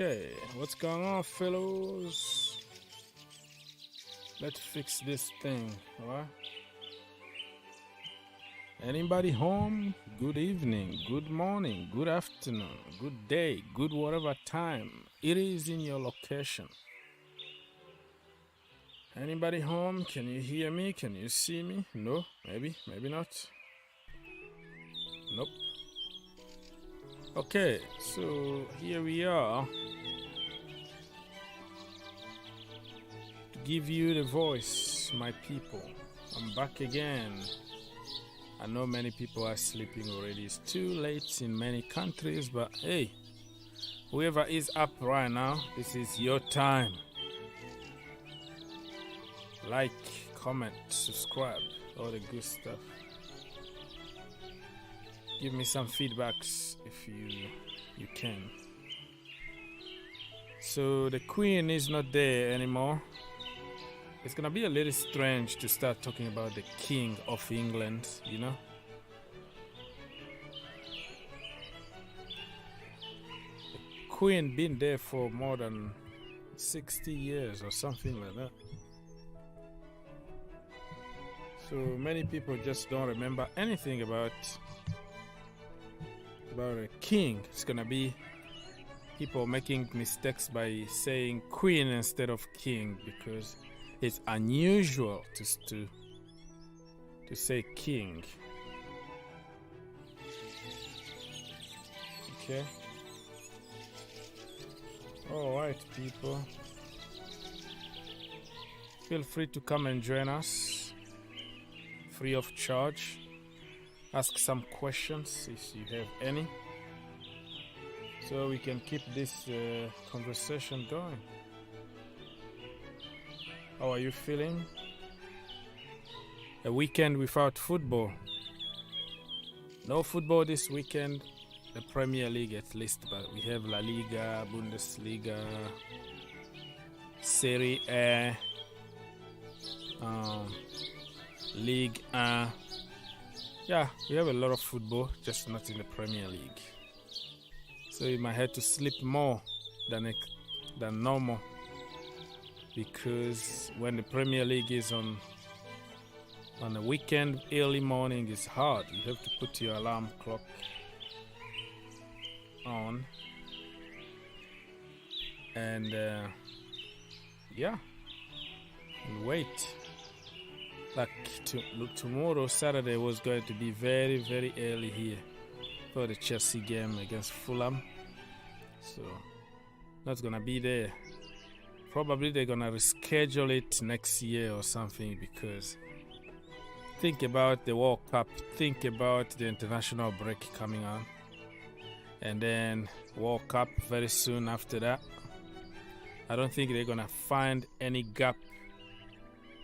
Okay, what's going on, fellows? Let's fix this thing, alright? Anybody home? Good evening, good morning, good afternoon, good day, good whatever time it is in your location. Anybody home? Can you hear me? Can you see me? No? Maybe not. Nope. Okay, so here we are to give you the voice, my people. I'm back again. I know many people are sleeping already. It's too late in many countries, but hey, whoever is up right now, this is your time. Like, comment, subscribe, all the good stuff. Give me some feedbacks if you can. So the Queen is not there anymore. It's gonna be a little strange to start talking about the King of England, you know. The Queen been there for more than 60 years or something like that. So many people just don't remember anything about a king. It's gonna be people making mistakes by saying queen instead of king because it's unusual to say king. Okay. All right, people. Feel free to come and join us, free of charge. Ask some questions if you have any, so we can keep this conversation going. How are you feeling? A weekend without football. No football this weekend. The Premier League at least, but we have La Liga, Bundesliga, Serie A, Ligue 1. Yeah, we have a lot of football, just not in the Premier League. So you might have to sleep more than normal, because when the Premier League is on a weekend, early morning is hard. You have to put your alarm clock on, and yeah, and wait. Like tomorrow, Saturday, was going to be very, very early here for the Chelsea game against Fulham. So, not going to be there. Probably they're going to reschedule it next year or something, because think about the World Cup, think about the international break coming on, and then World Cup very soon after that. I don't think they're going to find any gap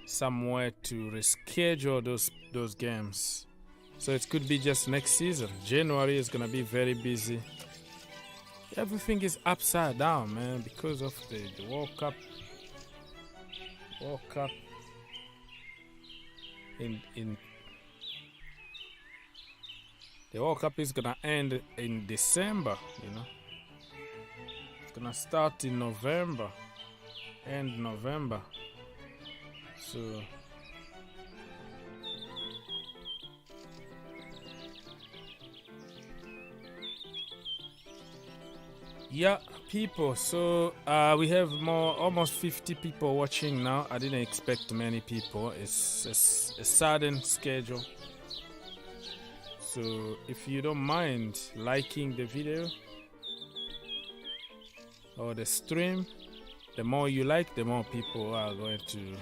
somewhere to reschedule those games. So it could be just next season. January is gonna be very busy. Everything is upside down, man, because of the World Cup. World Cup in the World Cup is gonna end in December, you know. It's gonna start in November, end November. So yeah, people. So we have almost 50 people watching now. I didn't expect many people. It's a sudden schedule. So if you don't mind liking the video or the stream, the more you like, the more people are going to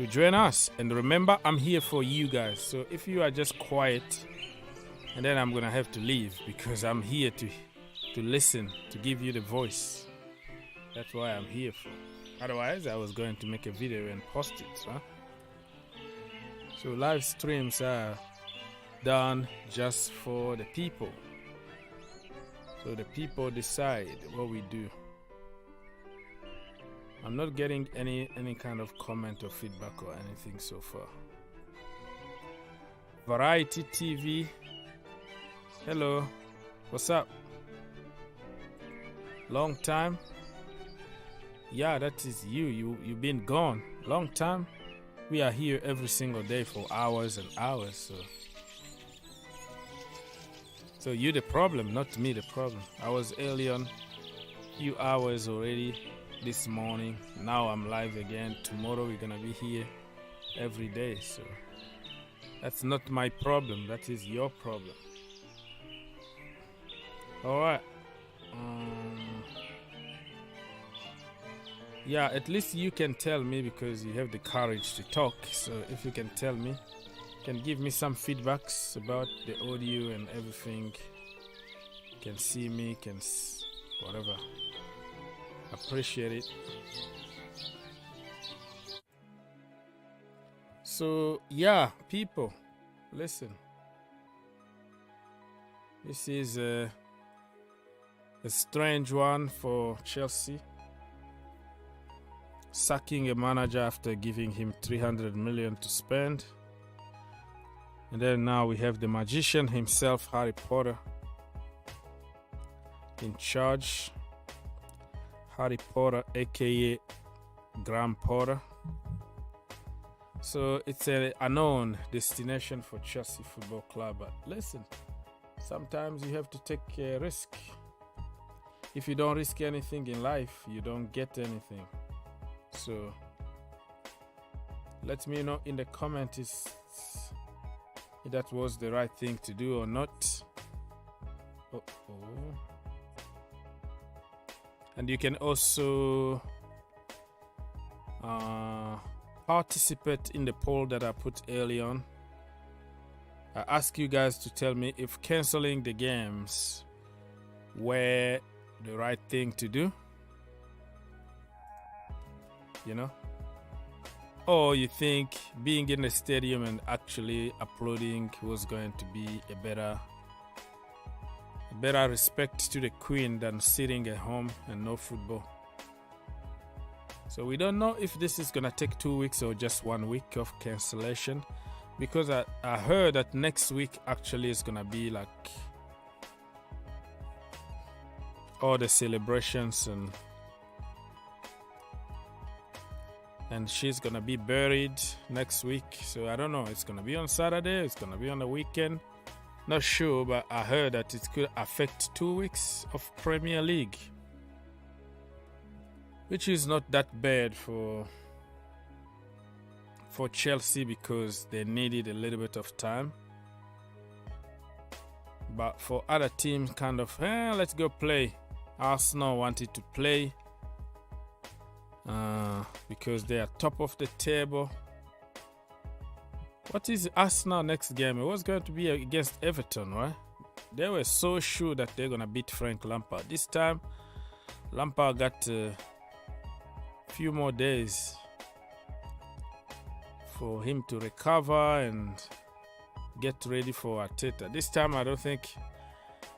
join us. And remember, I'm here for you guys. So if you are just quiet, and then I'm gonna have to leave, because I'm here to listen, to give you the voice. That's why I'm here for. Otherwise, I was going to make a video and post it, huh? So live streams are done just for the people. So the people decide what we do. I'm not getting any kind of comment or feedback or anything so far. Variety TV. Hello. What's up? Long time. Yeah, that is you. You've been gone. Long time. We are here every single day for hours and hours. So you the problem, not me the problem. I was early on, few hours already this morning. Now I'm live again. Tomorrow we're gonna be here every day. So that's not my problem. That is your problem. All right. Yeah, at least you can tell me because you have the courage to talk. So if you can tell me, can give me some feedbacks about the audio and everything. Can see me, whatever. Appreciate it. So yeah, people, listen. This is a strange one for Chelsea. Sacking a manager after giving him 300 million to spend. And then now we have the magician himself, Harry Potter, in charge. Harry Potter, aka Graham Potter. So it's a unknown destination for Chelsea Football Club. But listen, sometimes you have to take a risk. If you don't risk anything in life, you don't get anything. So let me know in the comments if that was the right thing to do or not. And you can also participate in the poll that I put early on. I ask you guys to tell me if canceling the games were the right thing to do, you know, or you think being in the stadium and actually applauding was going to be a better respect to the Queen than sitting at home and no football. So we don't know if this is gonna take 2 weeks or just 1 week of cancellation, because I heard that next week actually is gonna be like all the celebrations and she's gonna be buried next week. So I don't know, it's gonna be on Saturday, it's gonna be on the weekend, not sure, but I heard that it could affect 2 weeks of Premier League, which is not that bad for Chelsea because they needed a little bit of time. But for other teams, kind of, let's go play. Arsenal wanted to play because they are top of the table. What is Arsenal next game? It was going to be against Everton, right? They were so sure that they're going to beat Frank Lampard. This time, Lampard got a few more days for him to recover and get ready for Arteta. This time, I don't think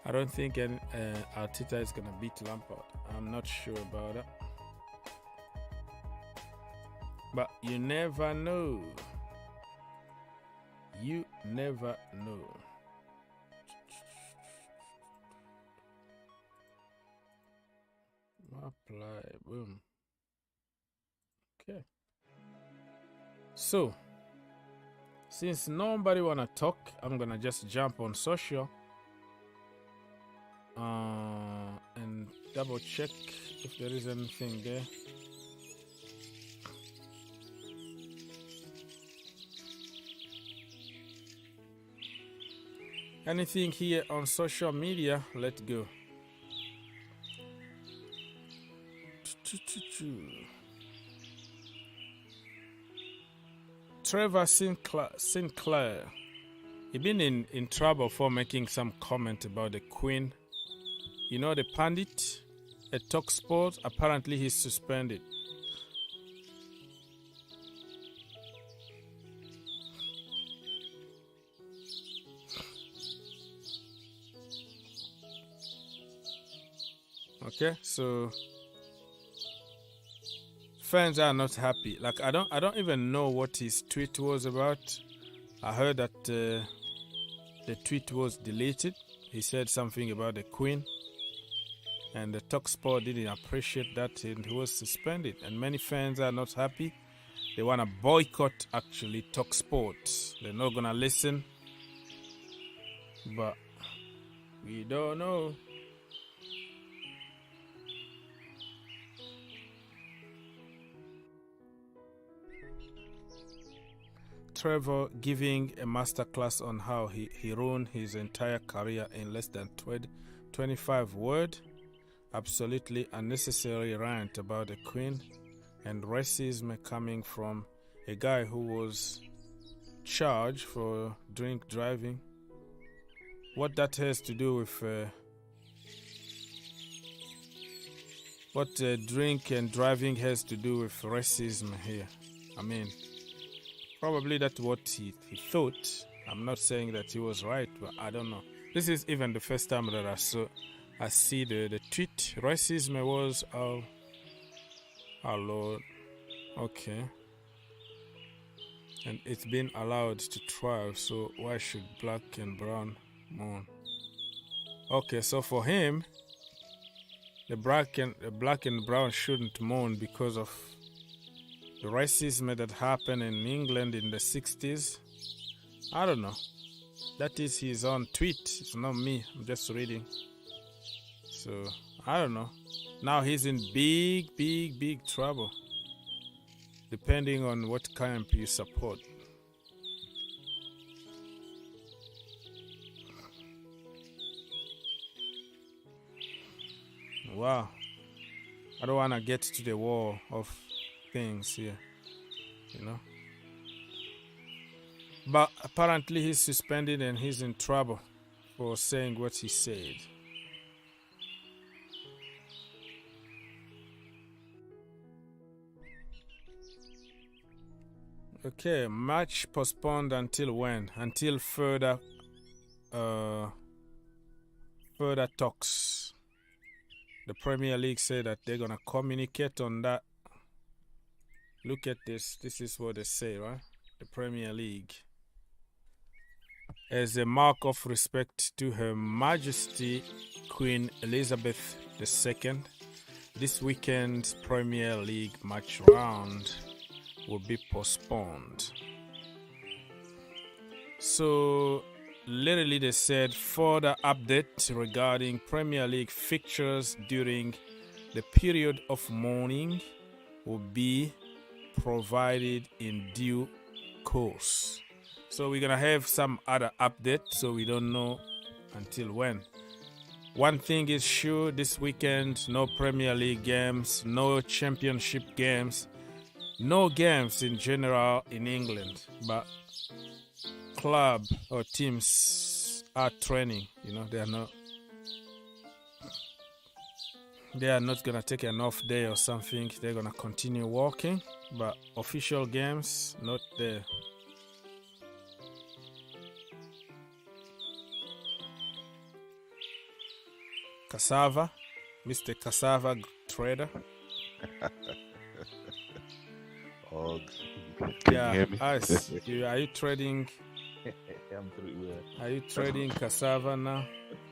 Arteta is going to beat Lampard. I'm not sure about that. But you never know. You never know. Apply. Boom. Okay. So, since nobody wanna talk, I'm gonna just jump on social and double check if there is anything there. Anything here on social media? Let's go. Trevor Sinclair. He been in trouble for making some comment about the Queen. You know the pundit at TalkSport? Apparently he's suspended. Okay, so fans are not happy. Like I don't even know what his tweet was about. I heard that the tweet was deleted. He said something about the Queen. And the TalkSport didn't appreciate that, and he was suspended. And many fans are not happy. They want to boycott, actually, TalkSport. They're not going to listen. But we don't know. Trevor giving a masterclass on how he ruined his entire career in less than 25 words. Absolutely unnecessary rant about the Queen and racism coming from a guy who was charged for drink driving. What that has to do with what drink and driving has to do with racism here? I mean, probably that's what he thought. I'm not saying that he was right, but I don't know. This is even the first time that I see the tweet. Racism was, oh Lord, okay. And it's been allowed to thrive, so why should black and brown mourn? Okay, so for him, the black and brown shouldn't mourn because of the racism that happened in England in the 60s. I don't know. That is his own tweet. It's not me. I'm just reading. So, I don't know. Now he's in big trouble. Depending on what camp you support. Wow. I don't want to get to the wall of things here, you know. But apparently he's suspended and he's in trouble for saying what he said. Okay, match postponed until when? Until further talks. The Premier League said that they're gonna communicate on that. Look at this. This is what they say, right? The Premier League. As a mark of respect to Her Majesty Queen Elizabeth II, this weekend's Premier League match round will be postponed. So, literally they said further update regarding Premier League fixtures during the period of mourning will be provided in due course. So we're gonna have some other update, so we don't know until when. One thing is sure, this weekend no Premier League games, no Championship games, no games in general in England, but club or teams are training. You know, they are not gonna take an off day or something. They're gonna continue working, but official games not there. Cassava, Mr. Cassava Trader. Can you hear me? Us. Are you trading? I'm pretty well. Are you trading cassava now?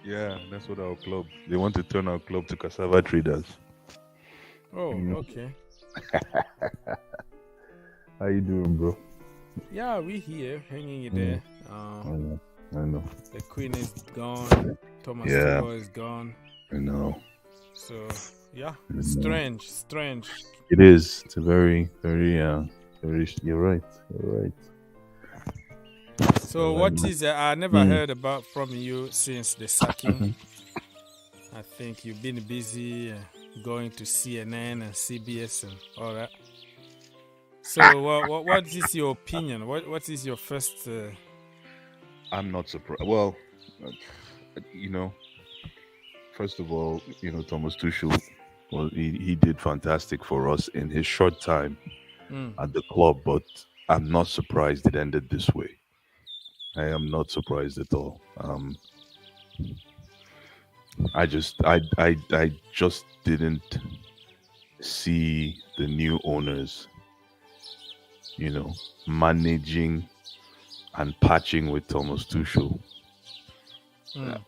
Yeah, that's what our club. They want to turn our club to cassava traders. Oh, okay. How you doing, bro? Yeah, we here, hanging in there. I know. The Queen is gone. Thomas Tuchel is gone. I know. So, yeah, strange. It is. It's a very, very, You're right. So, what is? I never heard about from you since the sacking. I think you've been busy going to CNN and CBS and all that. So, what is your opinion? What is your first? I'm not surprised. Well, first of all, Thomas Tuchel, well, he did fantastic for us in his short time at the club, but I'm not surprised it ended this way. I am not surprised at all. I just didn't see the new owners, managing and patching with Thomas Tuchel.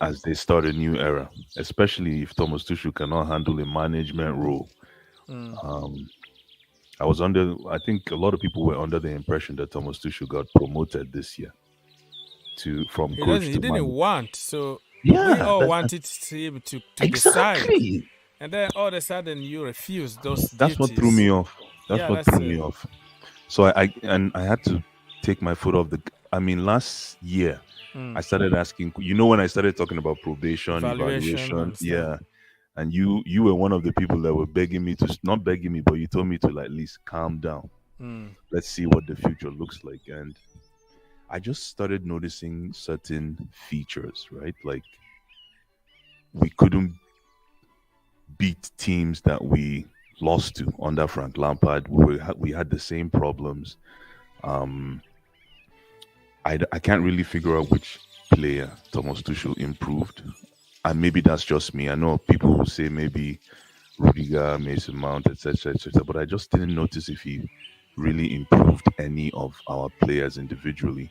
as they start a new era, especially if Thomas Tuchel cannot handle a management role. I think a lot of people were under the impression that Thomas Tuchel got promoted this year from coach to he didn't manager. want, so Yeah, we all wanted him to decide. exactly. And then all of a sudden you refuse those That's duties. what threw me off. That's Me off. So I had to take my foot off the. I mean, last year I started asking. When I started talking about probation, evaluation, yeah. And you were one of the people that were begging me to, not begging me, but you told me to at least calm down. Let's see what the future looks like. And I just started noticing certain features, right? Like we couldn't beat teams that we lost to under Frank Lampard. We had the same problems. I can't really figure out which player Thomas Tuchel improved. And maybe that's just me. I know people will say maybe Rudiger, Mason Mount, etc., etc. But I just didn't notice if he really improved any of our players individually.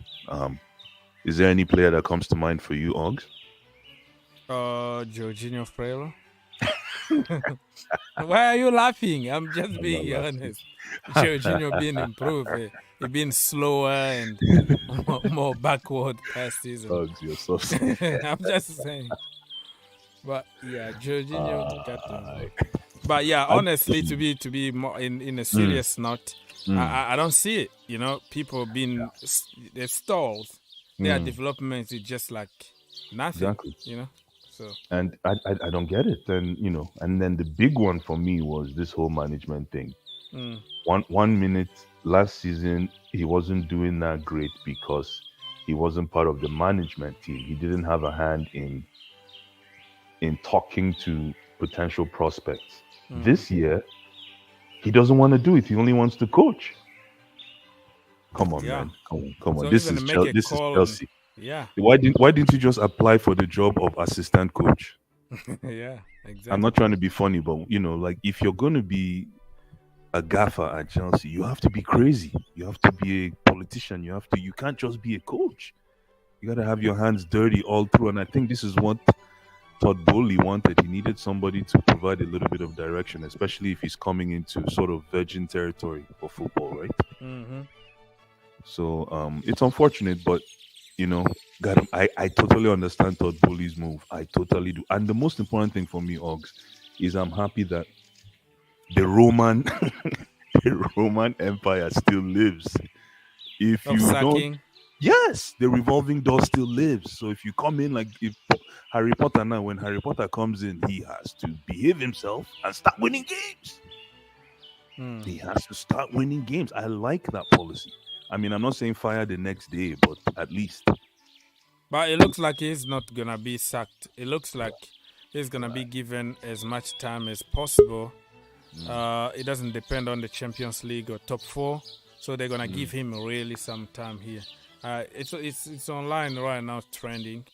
Is there any player that comes to mind for you, Oggs? Jorginho Freire. Why are you laughing? I'm just being honest. Jorginho being improved. He been slower and more backward passes. Oggs, you're so I'm just saying. But yeah, Jorginho got them. But yeah, honestly, to be more in a serious note, I don't see it. People they've stalled. Their development is just like nothing. Exactly. So. And I don't get it. And and then the big one for me was this whole management thing. One minute last season he wasn't doing that great because he wasn't part of the management team. He didn't have a hand in talking to potential prospects. This year, he doesn't want to do it. He only wants to coach. Come on, man. Come on. So This is Chelsea. Yeah. Why didn't you just apply for the job of assistant coach? Yeah, exactly. I'm not trying to be funny, but like if you're going to be a gaffer at Chelsea, you have to be crazy. You have to be a politician. You can't just be a coach. You got to have your hands dirty all through. And I think this is what Todd Bowley wanted. He needed somebody to provide a little bit of direction, especially if he's coming into sort of virgin territory for football, right? So it's unfortunate, but I totally understand Todd Bowley's move. I totally do. And the most important thing for me, Oggs, is I'm happy that the Roman Empire still lives. If you don't, yes, the revolving door still lives. So if you come in like if Harry Potter now, when Harry Potter comes in, he has to behave himself and start winning games. He has to start winning games. I like that policy. I mean, I'm not saying fire the next day, but at least. But it looks like he's not going to be sacked. It looks like he's going to be given as much time as possible. It doesn't depend on the Champions League or top 4. So they're going to give him really some time here. It's online right now, trending.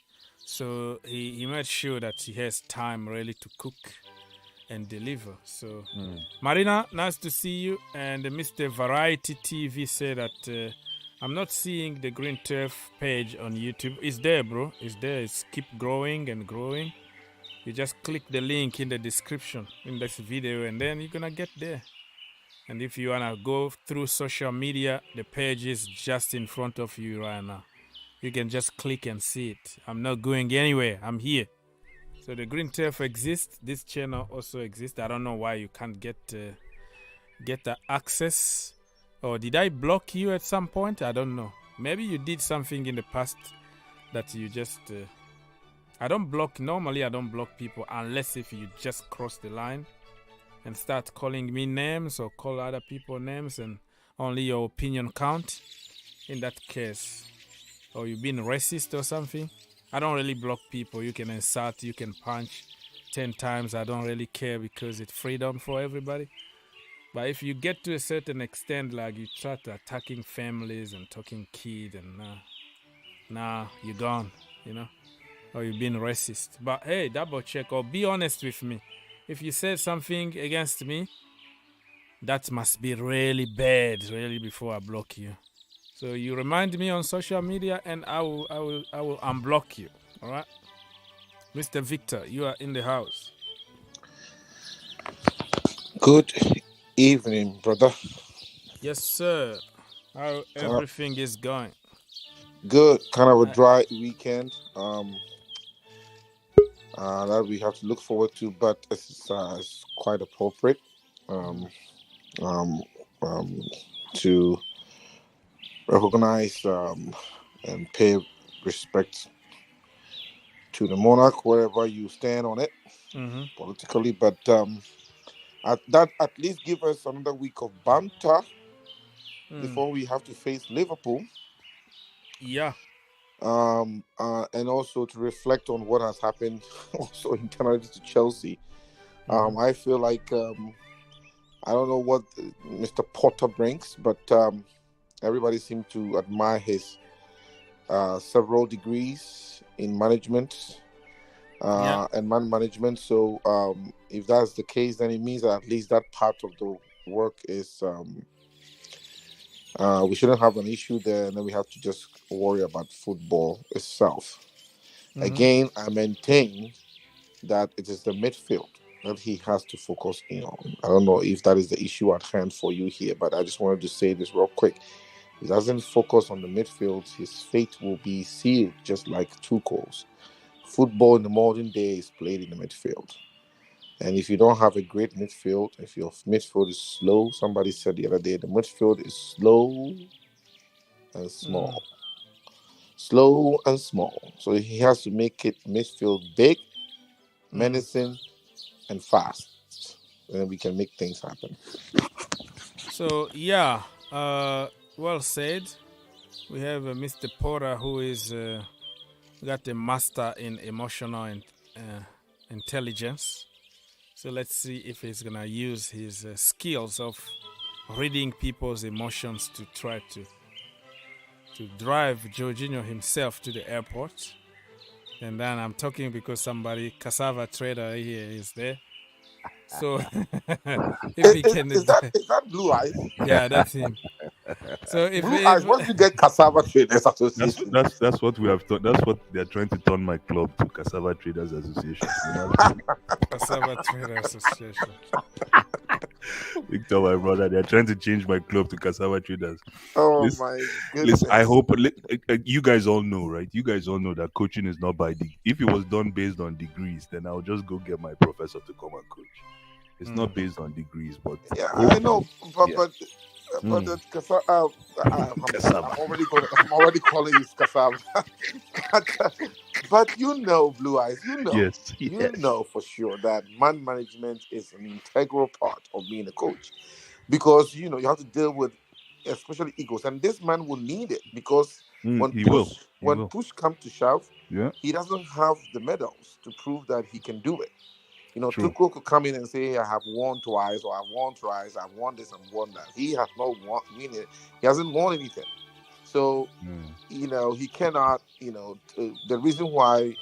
So he made sure that he has time really to cook and deliver. So Marina, nice to see you. And Mr. Variety TV said that I'm not seeing the Green Turf page on YouTube. It's there, bro. It's there. It's keep growing and growing. You just click the link in the description in this video and then you're gonna get there. And if you wanna go through social media, the page is just in front of you right now. You can just click and see it. I'm not going anywhere. I'm here. So the Green Turf exists. This channel also exists. I don't know why you can't get the access. Or did I block you at some point? I don't know. Maybe you did something in the past that you just... I don't block... Normally, I don't block people unless if you just cross the line and start calling me names or call other people names and only your opinion count. In that case... or you've been racist or something. I don't really block people. You can insult, you can punch 10 times. I don't really care because it's freedom for everybody. But if you get to a certain extent, like you start attacking families and talking kids and nah, you're gone, or you've been racist. But hey, double check or be honest with me. If you said something against me, that must be really bad, really, before I block you. So you remind me on social media and I will unblock you. All right. Mr. Victor, you are in the house. Good evening, brother. Yes, sir. How everything is going? Good. Kind of a dry weekend. That we have to look forward to, but it's quite appropriate. To recognize and pay respect to the monarch, wherever you stand on it politically. But at least give us another week of banter before we have to face Liverpool. Yeah. And also to reflect on what has happened also internally to Chelsea. I feel like I don't know what Mr. Potter brings, but everybody seems to admire his several degrees in management and man management. So if that's the case, then it means that at least that part of the work is we shouldn't have an issue there, and then we have to just worry about football itself. Again, I maintain that it is the midfield that he has to focus in on. I don't know if that is the issue at hand for you here, but I just wanted to say this real quick. If he doesn't focus on the midfield, his fate will be sealed, just like Tuchel's. Football in the modern day is played in the midfield. And if you don't have a great midfield, if your midfield is slow, somebody said the other day, the midfield is slow and small. Slow and small. So he has to make it midfield big, menacing, and fast. Then we can make things happen. So, yeah, well said. We have Mr. Porter, who is got a master in emotional intelligence. So let's see if he's going to use his skills of reading people's emotions to try to drive Jorginho himself to the airport. And then I'm talking because somebody, cassava trader here, is there. So if he can... Is that Blue Eyes? Yeah, that's him. So if Blue Eyes, once you get Cassava Traders Association, that's what we have thought. That's what they're trying to turn my club to, Cassava Traders Association. Cassava Traders Association. Victor, my brother, they're trying to change my club to Cassava Traders. Oh my goodness! I hope you guys all know, right? You guys all know that coaching is not by degree. If it was done based on degrees, then I'll just go get my professor to come and coach. It's not based on degrees, but yeah, I know, but the cassava. I'm already calling you cassava. But you know, Blue Eyes, yes. You know for sure that man management is an integral part of being a coach, because you have to deal with especially egos, and this man will need it because when push comes to shove, he doesn't have the medals to prove that he can do it. Tuchel could come in and say, I have won twice, or I've won thrice, I've won this and won that. He has not won, meaning he hasn't won anything. So, he cannot, the reason why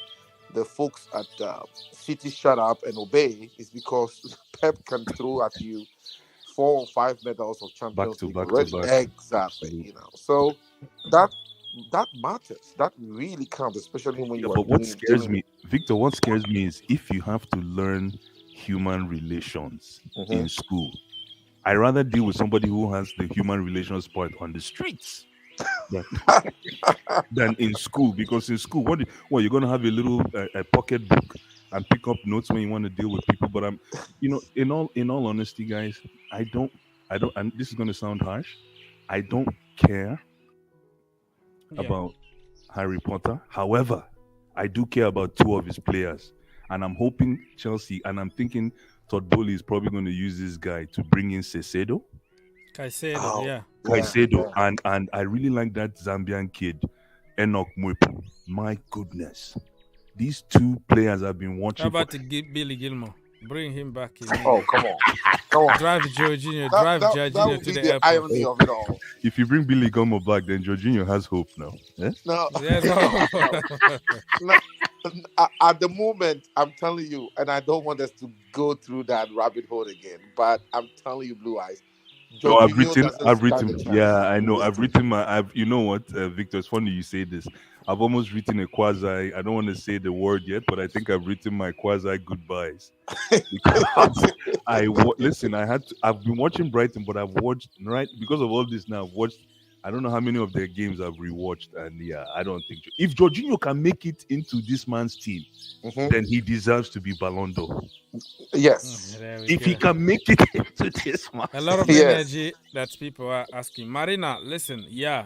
the folks at City shut up and obey is because Pep can throw at you 4 or 5 medals of Champions League already. Exactly, So that matters. That really counts, especially when you are. But what scares me, Victor, what scares me is if you have to learn human relations in school. I rather deal with somebody who has the human relations part on the streets than in school. Because in school, you're going to have a little a pocket book and pick up notes when you want to deal with people. But in all honesty, guys, I don't. And this is going to sound harsh. I don't care about Harry Potter. However, I do care about 2 of his players. And I'm hoping Chelsea, and I'm thinking Todd Bowley is probably going to use this guy to bring in Caicedo. And I really like that Zambian kid, Enoch Mwepu. My goodness. These 2 players I've been watching. How about Billy Gilmore? Bring him back in. Oh, come on. Drive Jorginho to the airport. Irony of it all. If you bring Billy Gilmore back, then Jorginho has hope now. No. At the moment, I'm telling you, and I don't want us to go through that rabbit hole again, but I'm telling you, Blue Eyes. I've written. Yeah, I know. I've written you know what, Victor? It's funny you say this. I've almost written a quasi. I don't want to say the word yet, but I think I've written my quasi goodbyes because listen. I've been watching Brighton, but I've watched because of all this now. I've watched. I don't know how many of their games I've rewatched, and yeah, I don't think if Jorginho can make it into this man's team, then he deserves to be Ballon d'Or. Yes, if he can make it into this man. A lot of energy that people are asking. Marina, listen,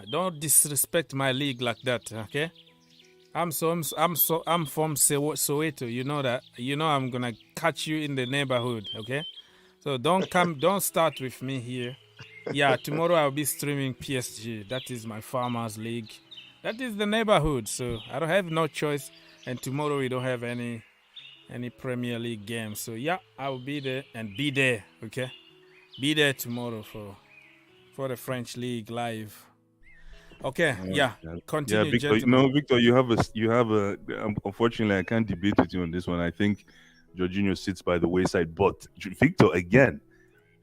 don't disrespect my league like that, okay? I'm from Soweto. You know that. You know I'm gonna catch you in the neighborhood, okay? So don't start with me here. Yeah, tomorrow I'll be streaming PSG. That is my farmers league. That is the neighborhood. So I don't have no choice. And tomorrow we don't have any Premier League games. So yeah, I will be there and be there. Okay, be there tomorrow for the French League live. Okay, continue. Victor, Victor, you have a. Unfortunately, I can't debate with you on this one. I think Jorginho sits by the wayside. But Victor, again,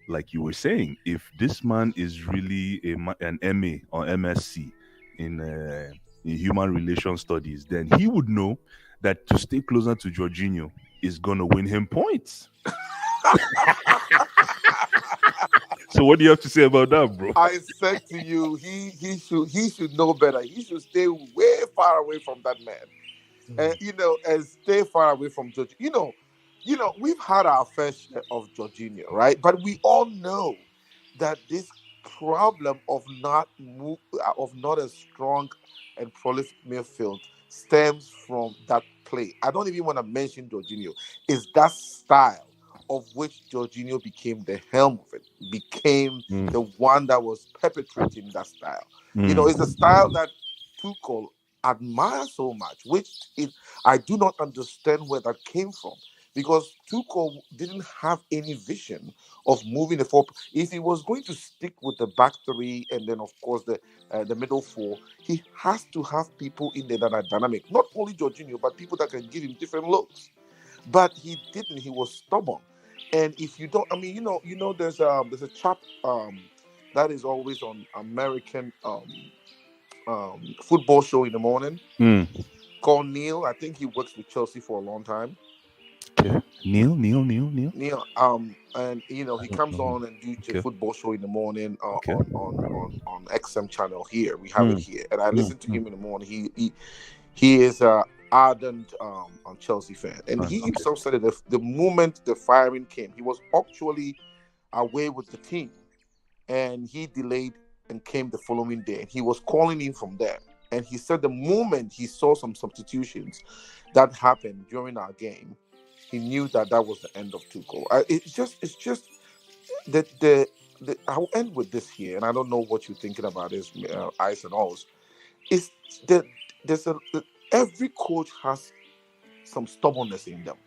like you were saying, if this man is really an MA or MSc in human relations studies, then he would know that to stay closer to Jorginho is gonna win him points. So what do you have to say about that, bro? I said to you, he should know better. He should stay way far away from that man, and stay far away from Jorginho. We've had our fair share of Jorginho, right? But we all know that this problem of not a strong and prolific midfield stems from that play. I don't even want to mention Jorginho. It's that style of which Jorginho became the helm of it, became the one that was perpetrating that style. It's a style that Tuchel admires so much, I do not understand where that came from. Because Tuchel didn't have any vision of moving the four. If he was going to stick with the back three and then, of course, the middle four, he has to have people in there that are dynamic. Not only Jorginho, but people that can give him different looks. But he didn't. He was stubborn. And if you don't, there's a chap that is always on American football show in the morning called Neil. I think he works with Chelsea for a long time. Okay. Neil. And he comes on and do a football show in the morning on XM channel here. We have it here, and I listen to him in the morning. He is a ardent Chelsea fan, and he himself said that the moment the firing came, he was actually away with the team, and he delayed and came the following day. He was calling in from there, and he said the moment he saw some substitutions that happened during our game, he knew that was the end of Tuchel. It's just that I'll end with this here, and I don't know what you're thinking about this, Ice and Alls. It's that every coach has some stubbornness in them,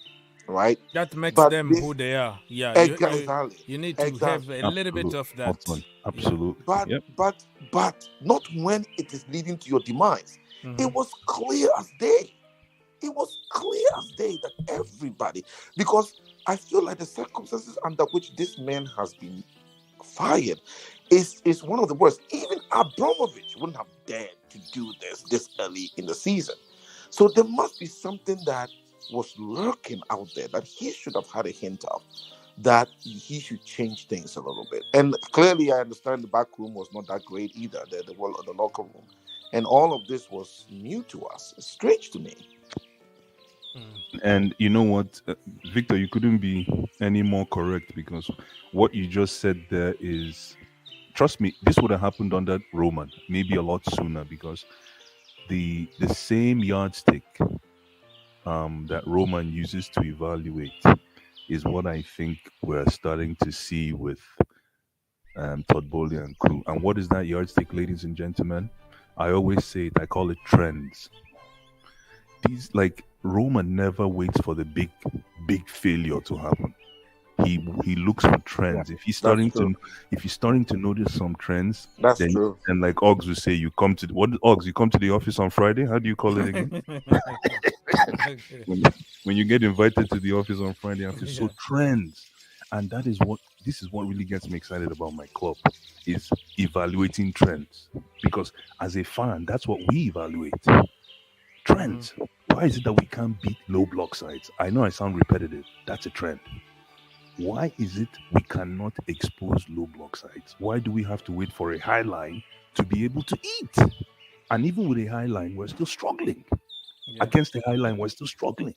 right? That makes them who they are. Yeah, exactly. You need to have a little bit of that. Absolutely. But not when it is leading to your demise. It was clear as day. It was clear as day that everybody, because I feel like the circumstances under which this man has been fired is one of the worst. Even Abramovic wouldn't have dared to do this early in the season. So there must be something that was lurking out there that he should have had a hint of, that he should change things a little bit. And clearly, I understand the back room was not that great either, the locker room. And all of this was new to us. It's strange to me. And you know what, Victor, you couldn't be any more correct, because what you just said there is, trust me, this would have happened under Roman, maybe a lot sooner, because the same yardstick that Roman uses to evaluate is what I think we're starting to see with Todd Bowley and crew. And what is that yardstick, ladies and gentlemen? I always say it, I call it trends. These, like, Roman never waits for the big failure to happen. He looks for trends. If he's starting to notice some trends, then true. And like Oggs would say, you come to the office on Friday. How do you call it again? when you get invited to the office on Friday after, so trends. And this is what really gets me excited about my club, is evaluating trends. Because as a fan, that's what we evaluate. Trends. Why is it that we can't beat low block sides? I know I sound repetitive. That's a trend. Why is it we cannot expose low block sides? Why do we have to wait for a high line to be able to eat? And even with a high line, we're still struggling. Yeah. Against the high line, we're still struggling.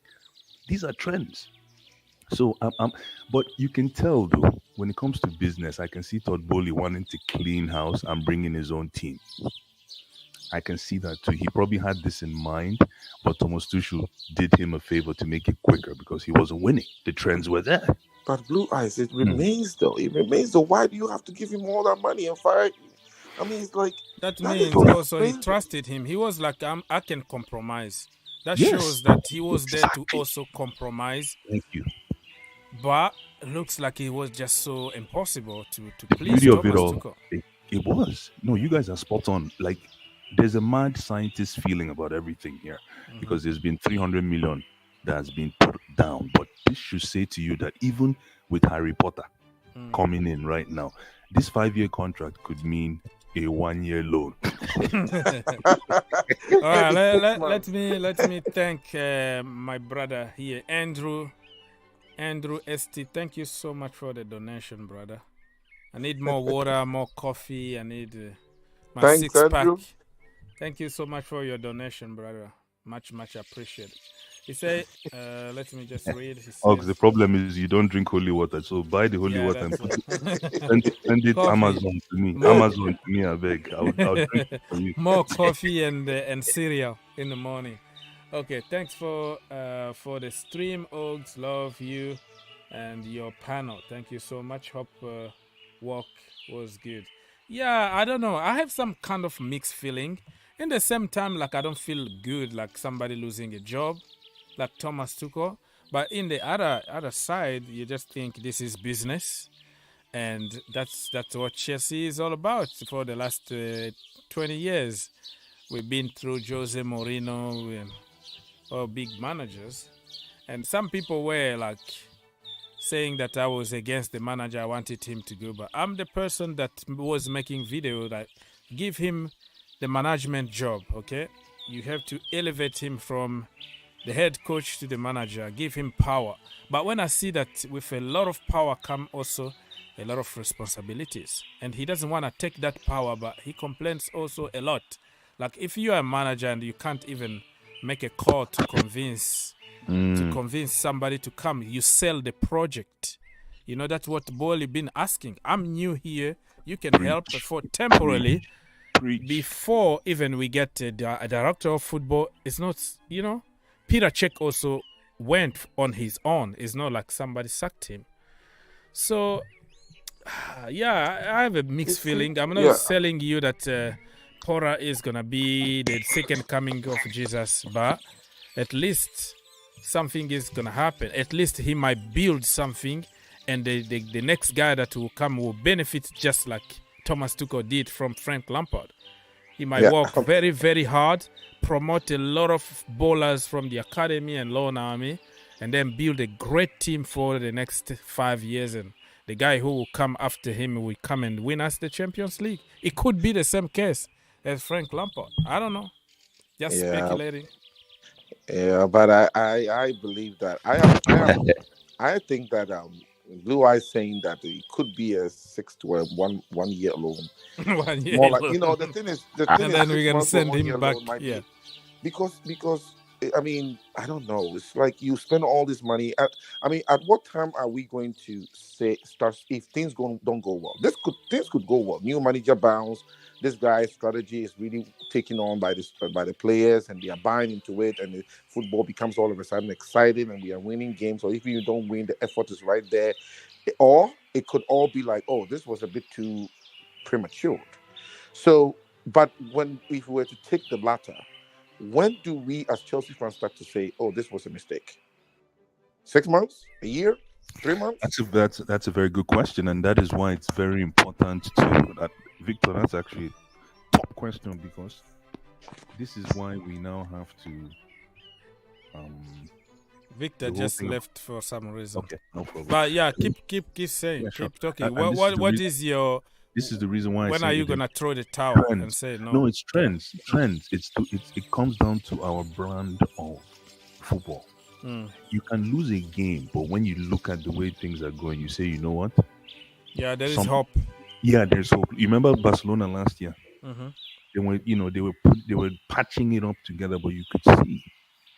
These are trends. So, but you can tell though, when it comes to business, I can see Todd Bowley wanting to clean house and bring in his own team. I can see that too. He probably had this in mind, but Thomas Tuchel did him a favor to make it quicker because he wasn't winning. The trends were there. But Blue Eyes, it remains though. It remains though. Why do you have to give him all that money and fire him? I mean, it's like that means also he trusted him. He was like, I can compromise. That shows that he was there to also compromise. Thank you. But it looks like it was just so impossible to please beauty of Thomas it all. Tuchel. It was. No, you guys are spot on. Like, there's a mad scientist feeling about everything here because there's been 300 million that has been put down. But this should say to you that even with Harry Potter coming in right now, this 5-year contract could mean a 1-year loan. All right, let me thank my brother here, Andrew ST. Thank you so much for the donation, brother. I need more water, more coffee. I need my Thanks, 6-pack. Andrew. Thank you so much for your donation, brother. Much appreciated. He said, let me just read. The problem is you don't drink holy water, so buy the holy water and send it Amazon to me. Amazon to me, I beg. I'll drink it for you. More coffee and cereal in the morning. Okay, thanks for the stream, Ogs. Love you and your panel. Thank you so much. Hope work was good. Yeah, I don't know. I have some kind of mixed feeling. In the same time, like I don't feel good, like somebody losing a job, like Thomas Tuchel. But in the other side, you just think this is business, and that's what Chelsea is all about. For the last 20 years, we've been through Jose Mourinho and all big managers, and some people were like saying that I was against the manager. I wanted him to go, but I'm the person that was making video that give him the management job. Okay, you have to elevate him from the head coach to the manager, give him power. But when I see that with a lot of power come also a lot of responsibilities, and he doesn't want to take that power, but he complains also a lot. Like if you are a manager and you can't even make a call to convince somebody to come, you sell the project. You know, that's what Bowley been asking. I'm new here. You can help for temporarily. Before even we get a director of football. It's not, you know, Peter Cech also went on his own. It's not like somebody sacked him. So, yeah, I have a mixed feeling. I'm not telling you that Pora is going to be the second coming of Jesus, but at least something is going to happen. At least he might build something, and the next guy that will come will benefit just like Thomas Tuchel did from Frank Lampard. He might work very, very hard, promote a lot of bowlers from the academy and loan army, and then build a great team for the next 5 years. And the guy who will come after him will come and win us the Champions League. It could be the same case as Frank Lampard. I don't know. Just speculating. Yeah, but I believe that I think that Blue Eyes saying that it could be a 6 to a one year loan. 1 year More like, loan. you know, the thing is, and then we're gonna send him back. Yeah, because I mean, I don't know. It's like you spend all this money. At what time are we going to start if things don't go well? Things could go well. New manager bounce. This guy's strategy is really taken on by the players, and they are buying into it, and the football becomes all of a sudden exciting, and we are winning games. Or if you don't win, the effort is right there. Or it could all be like, oh, this was a bit too premature. So, but if we were to take the latter, when do we as Chelsea fans start to say, oh, this was a mistake? 6 months? A year? 3 months? That's a very good question, and that is why it's very important to Victor. That's actually a top question, because this is why we now have to. Victor just left for some reason. Okay, no problem. But yeah, keep saying, keep talking. What is your this is the reason why. When I are say you gonna throw the towel and say no? No, it's trends. Trends. It comes down to our brand of football. You can lose a game, but when you look at the way things are going, you say, you know what? Yeah, there is hope. Yeah, there's hope. You remember Barcelona last year? They were, they were patching it up together, but you could see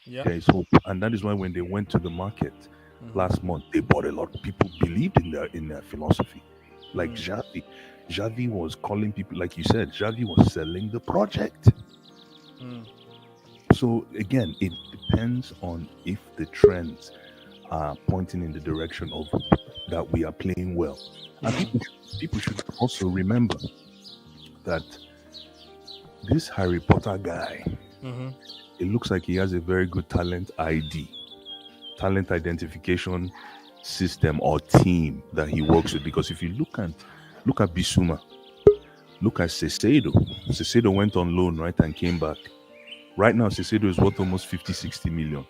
there is hope, and that is why when they went to the market last month, they bought a lot. People believed in their philosophy, like Xavi. Xavi was calling people, like you said, Xavi was selling the project. So again, it depends on if the trends are pointing in the direction of that we are playing well. And people should also remember that this Harry Potter guy, it looks like he has a very good talent identification system or team that he works with. Because if you look at Bissouma, look at Caicedo. Caicedo went on loan, right, and came back. Right now, Caicedo is worth almost 50-60 million.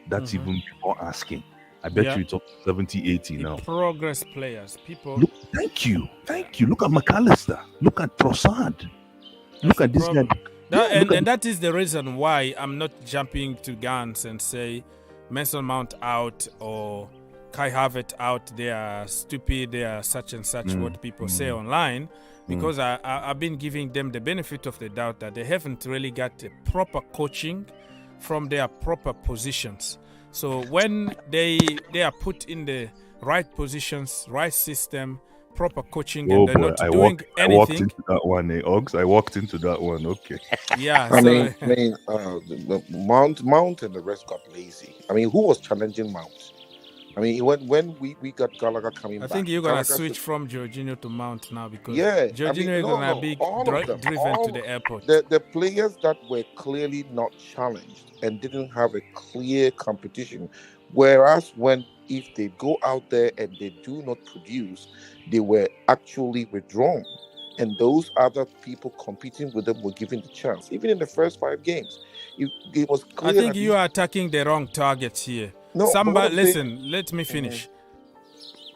That's even before asking. I bet you it's up to 70, 80 now. Progress players, people. Look, thank you. Look at McAllister. Look at Trossard. Look at this guy. And that is the reason why I'm not jumping to guns and say Mason Mount out or Kai Havertz out. They are stupid. They are such and such. What people say online. Because I've been giving them the benefit of the doubt that they haven't really got a proper coaching from their proper positions. So when they are put in the right positions, right system, proper coaching, and they're not doing anything. I walked into that one, Oggs. I walked into that one. Okay. Yeah. I mean, Mount and the rest got lazy. I mean, who was challenging Mount? I mean, when we got Gallagher coming back, I think you're gonna switch from Jorginho to Mount now because Jorginho is gonna be driven to the airport. The players that were clearly not challenged and didn't have a clear competition, whereas if they go out there and they do not produce, they were actually withdrawn, and those other people competing with them were given the chance. Even in the first 5 games, it was clear. I think you are attacking the wrong targets here. No, listen, let me finish.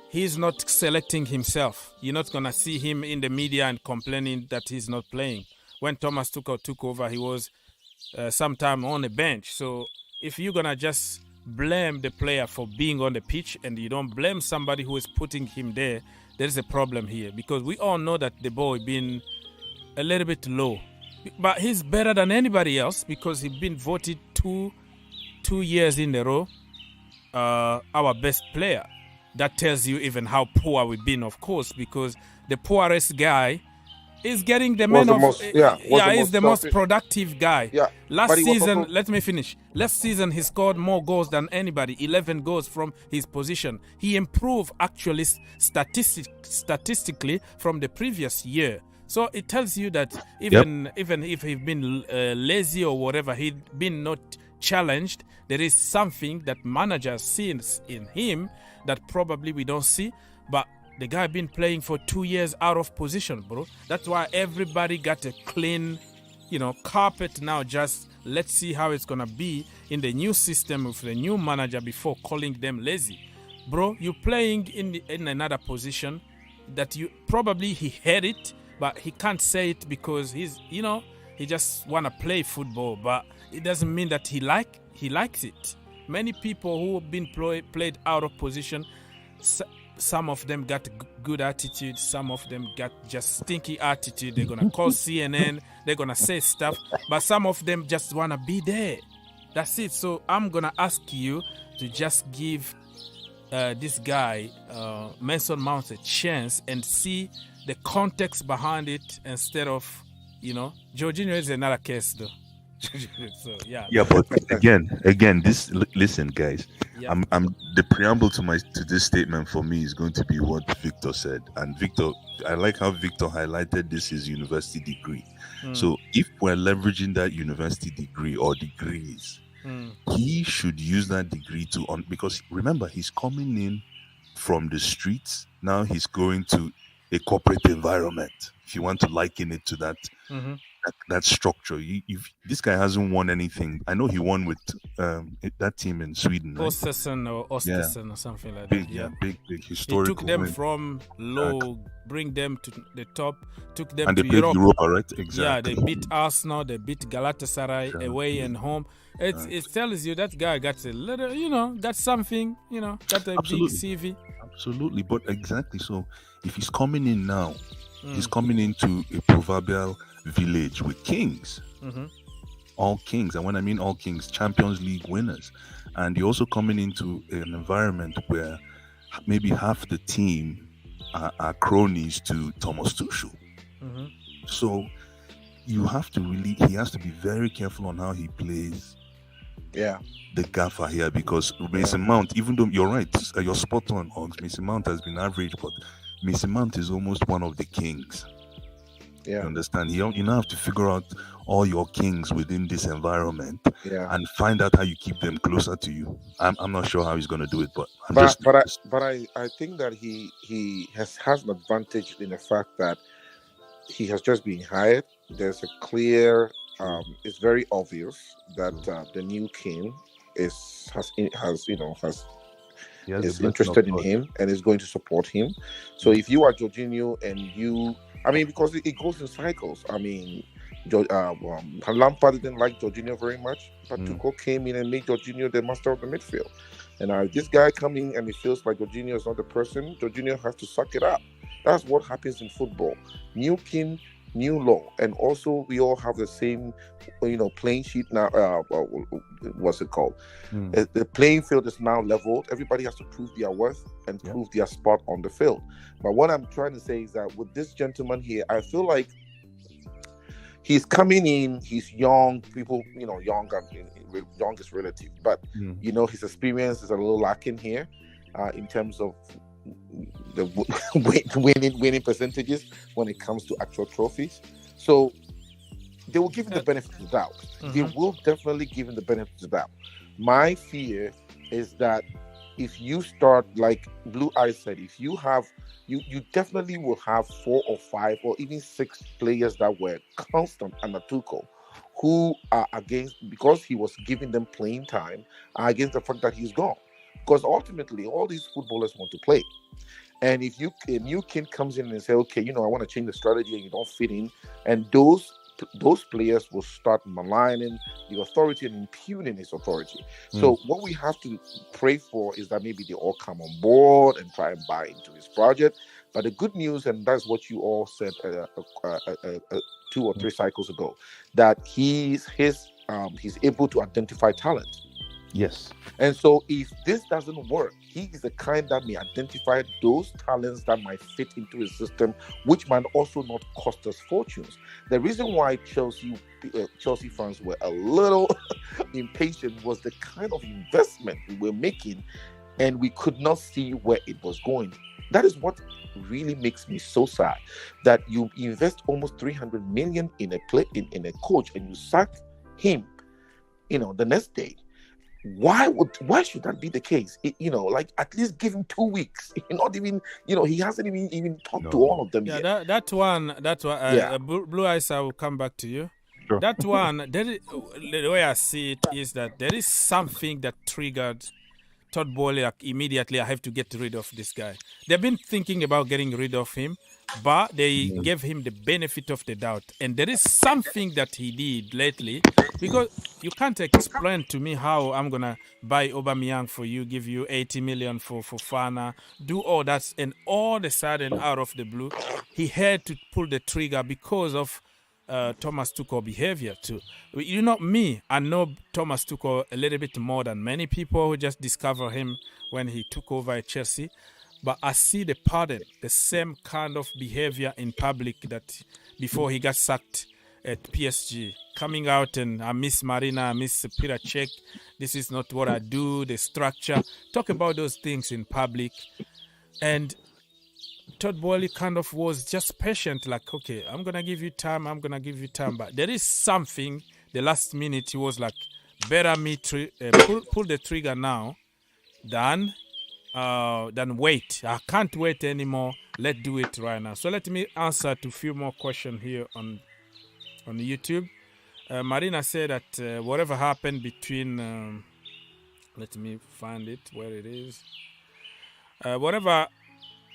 He's not selecting himself. You're not going to see him in the media and complaining that he's not playing. When Thomas Tuchel took over, he was sometime on the bench. So if you're going to just blame the player for being on the pitch and you don't blame somebody who is putting him there, there's a problem here. Because we all know that the boy been a little bit low. But he's better than anybody else because he's been voted two years in a row our best player. That tells you even how poor we've been, of course, because the poorest guy is getting the man of he's the most productive guy. Last season, let me finish. Last season he scored more goals than anybody, 11 goals from his position. He improved actually statistically from the previous year. So it tells you that even if he's been lazy or whatever, he'd been not challenged, there is something that manager sees in him that probably we don't see. But the guy been playing for 2 years out of position, bro. That's why everybody got a clean, carpet now. Just let's see how it's gonna be in the new system with the new manager before calling them lazy, bro. You playing in another position that you probably he had it, but he can't say it because he's he just wanna play football, but it doesn't mean that he likes it. Many people who have been played out of position, some of them got good attitude, some of them got just stinky attitude. They're gonna call CNN, they're gonna say stuff, but some of them just wanna be there. That's it. So I'm gonna ask you to just give this guy Mason Mount a chance and see the context behind it instead of Jorginho is another case though. So, but again, listen, guys. I'm the preamble to this statement for me is going to be what Victor said, and Victor, I like how Victor highlighted this is university degree. So if we're leveraging that university degree or degrees, he should use that degree because remember, he's coming in from the streets. Now he's going to a corporate environment, if you want to liken it to that that structure. This guy hasn't won anything. I know he won with that team in Sweden, right? Ostersund or something like big, that. Yeah, big historical. He took them from low, bring them to the top, took them and they to played Europa, right? Exactly. Yeah, they beat Arsenal, they beat Galatasaray away and home. It tells you that guy got a little, got something, got a big CV. Absolutely, but exactly. So if he's coming in now, he's coming into a proverbial village with kings, all kings, and when I mean all kings, Champions League winners, and you're also coming into an environment where maybe half the team are cronies to Thomas Tuchel. So he has to be very careful on how he plays. Yeah, the gaffer here, because Mason Mount, even though you're right, you're spot on, Hogs, Mason Mount has been average, but Mason Mount is almost one of the kings. Yeah, you understand? You now have to figure out all your kings within this environment, and find out how you keep them closer to you. I'm not sure how he's going to do it, but I think that he has an advantage in the fact that he has just been hired. There's a clear. It's very obvious that the new king is interested in him and is going to support him. So if you are Jorginho and because it goes in cycles. Lampard didn't like Jorginho very much, but Tuchel came in and made Jorginho the master of the midfield. And this guy coming and it feels like Jorginho is not the person. Jorginho has to suck it up. That's what happens in football. New king, new law, and also we all have the same, playing sheet now. What's it called? The playing field is now leveled. Everybody has to prove their worth and prove their spot on the field. But what I'm trying to say is that with this gentleman here, I feel like he's coming in. He's young. People, young is relative, but his experience is a little lacking here in terms of the winning percentages when it comes to actual trophies. So they will give him the benefit of the doubt. They will definitely give him the benefit of the doubt. My fear is that if you start, like Blue Eyes said, if you have, you definitely will have 4 or 5 or even 6 players that were constant under Tuchel, who are against, because he was giving them playing time, are against the fact that he's gone. Because ultimately, all these footballers want to play. And if a new kid comes in and say, okay, I want to change the strategy and you don't fit in, and those players will start maligning the authority and impugning his authority. So what we have to pray for is that maybe they all come on board and try and buy into his project. But the good news, and that's what you all said 2 or 3 cycles ago, that he's able to identify talent. Yes. And so if this doesn't work, he is the kind that may identify those talents that might fit into his system, which might also not cost us fortunes. The reason why Chelsea fans were a little impatient was the kind of investment we were making, and we could not see where it was going. That is what really makes me so sad, that you invest almost 300 million in a coach and you sack him, the next day. Why should that be the case? At least give him 2 weeks. Not even, he hasn't even talked to all of them yet. That one. Blue Eyes, I will come back to you. Sure. That one, the way I see it is that there is something that triggered Todd Bowley immediately. I have to get rid of this guy. They've been thinking about getting rid of him, but they gave him the benefit of the doubt. And there is something that he did lately, because you can't explain to me how I'm going to buy Aubameyang for you, give you 80 million for Fofana, do all that, and all of a sudden, out of the blue, he had to pull the trigger because of Thomas Tuchel behavior too. Me, I know Thomas Tuchel a little bit more than many people who just discover him when he took over at Chelsea. But I see the pattern, the same kind of behavior in public that before he got sacked at PSG. Coming out and I miss Marina, I miss Peter Cech. This is not what I do, the structure. Talk about those things in public. And Todd Bowley kind of was just patient, like, okay, I'm going to give you time. But there is something, the last minute, he was like, better me pull the trigger now than wait. I can't wait anymore. Let's do it right now. So let me answer to a few more questions here on on YouTube. Marina said that whatever happened between, let me find it where it is. Whatever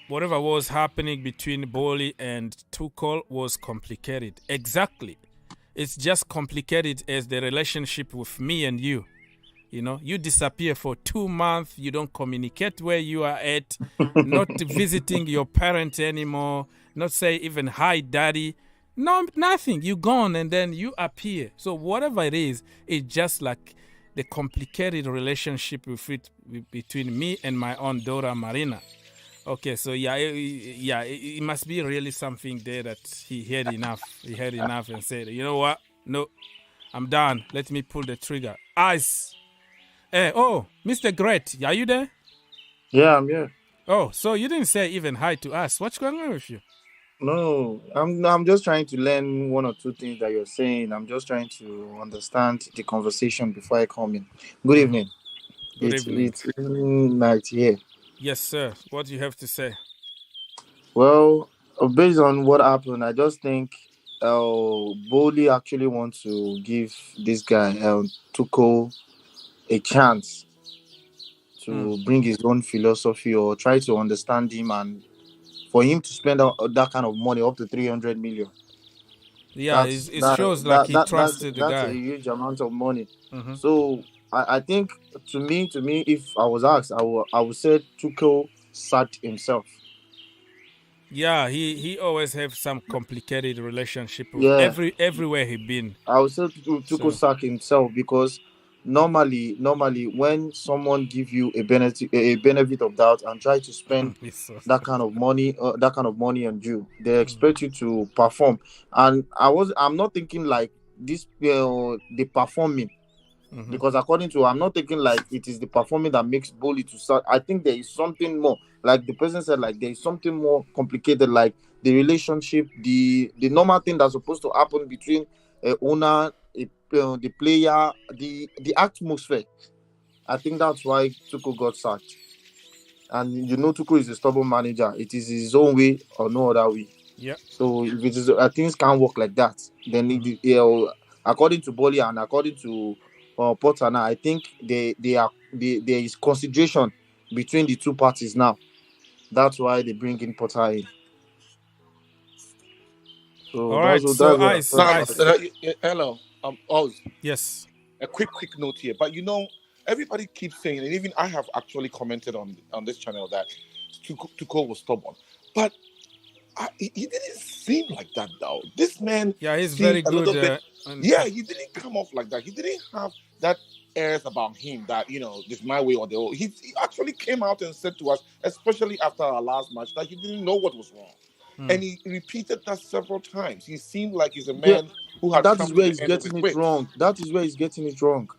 was happening between Boli and Tuchel was complicated. Exactly. It's just complicated as the relationship with me and you. You know, you disappear for 2 months. You don't communicate where you are at. Not visiting your parents anymore. Not say even hi, daddy. No, nothing. You gone and then you appear. So whatever it is, it's just like the complicated relationship between me and my own daughter Marina. Okay, so it must be really something there that he had enough. He had enough and said, you know what? No, I'm done. Let me pull the trigger. Ice. Oh, Mr. Great, are you there? Yeah, I'm here. Oh, so you didn't say even hi to us. What's going on with you? No, I'm just trying to learn 1 or 2 things that you're saying. I'm just trying to understand the conversation before I come in. Good evening. Good evening. It's night here. Yes, sir. What do you have to say? Well, based on what happened, I just think Boli actually wants to give this guy Tuchel a chance to bring his own philosophy or try to understand him, and for him to spend that kind of money, up to 300 million. Yeah, it shows like he trusted the guy. That's a huge amount of money. Mm-hmm. So I think to me, if I was asked, I would say Tuchel sacked himself. Yeah, he always have some complicated relationship with everywhere he been. I would say Tuchel sacked himself, because normally when someone give you a benefit of doubt and try to spend that kind of money on you, they expect you to perform. And I'm not thinking like this the performing. Mm-hmm. Because I'm not thinking like it is the performing that makes Boli to start. I think there is something more. Like the president said, like there is something more complicated, like the relationship, the normal thing that's supposed to happen between a owner, the player, the atmosphere. I think that's why Tuchel got sacked. And Tuchel is a stubborn manager. It is his own way or no other way. Yeah. So if things can't work like that, then according to Boli and according to Potter now, I think there is consideration between the two parties now. That's why they bring in Potter in. So all right. Hello. Yes. A quick note here, but everybody keeps saying, and even I have actually commented on this channel that Tuchel was stubborn, but he didn't seem like that though. This man, he's very good. He didn't come off like that. He didn't have that airs about him that this is my way or the old. He actually came out and said to us, especially after our last match, that he didn't know what was wrong, and he repeated that several times. He seemed like he's a man who had. That is where he's getting it wrong. That is where he's getting it wrong.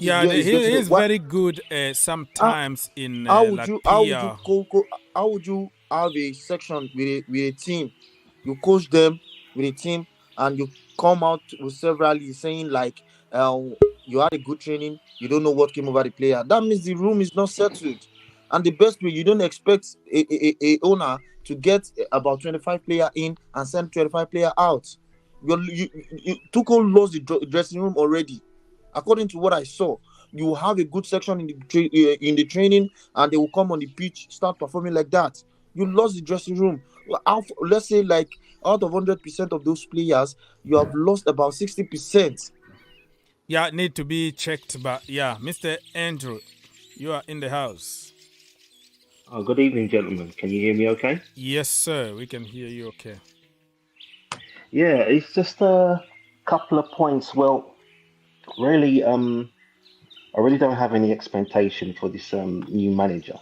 He is very good sometimes in how would you have a section with a team? You coach them with a team, and you come out with severally saying like you had a good training, you don't know what came over the player. That means the room is not settled. And the best way, you don't expect a owner to get about 25 players in and send 25 players out. Tuchel lost the dressing room already. According to what I saw, you have a good section in the training, and they will come on the pitch, start performing like that. You lost the dressing room. Let's say like out of 100% of those players, you have lost about 60%. Yeah, need to be checked. But Mr. Andrew, you are in the house. Oh, good evening, gentlemen. Can you hear me okay? Yes, sir. We can hear you okay. Yeah, it's just a couple of points. Well, really, I really don't have any expectation for this new manager.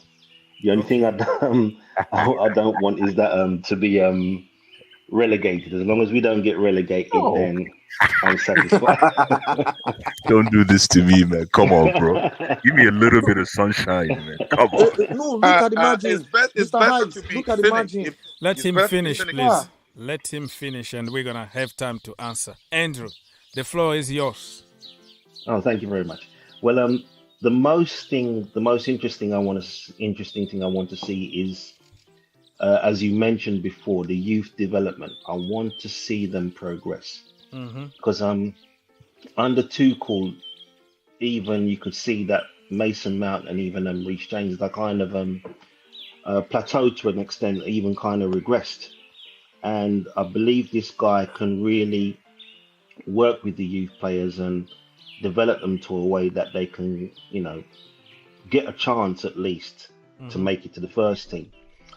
The only thing I don't want is that to be relegated. As long as we don't get relegated, then I'm satisfied. Don't do this to me, man. Come on, bro. Give me a little bit of sunshine, man. Come on. No, look at the margin. Look at the margin. Let him finish, please. Let him finish, and we're gonna have time to answer. Andrew, the floor is yours. Oh, thank you very much. Well, the most interesting thing I want to see is, as you mentioned before, the youth development. I want to see them progress. because under Tuchel, even you could see that Mason Mount and even Reece James, they kind of plateaued to an extent, even kind of regressed. And I believe this guy can really work with the youth players and develop them to a way that they can, you know, get a chance at least to make it to the first team.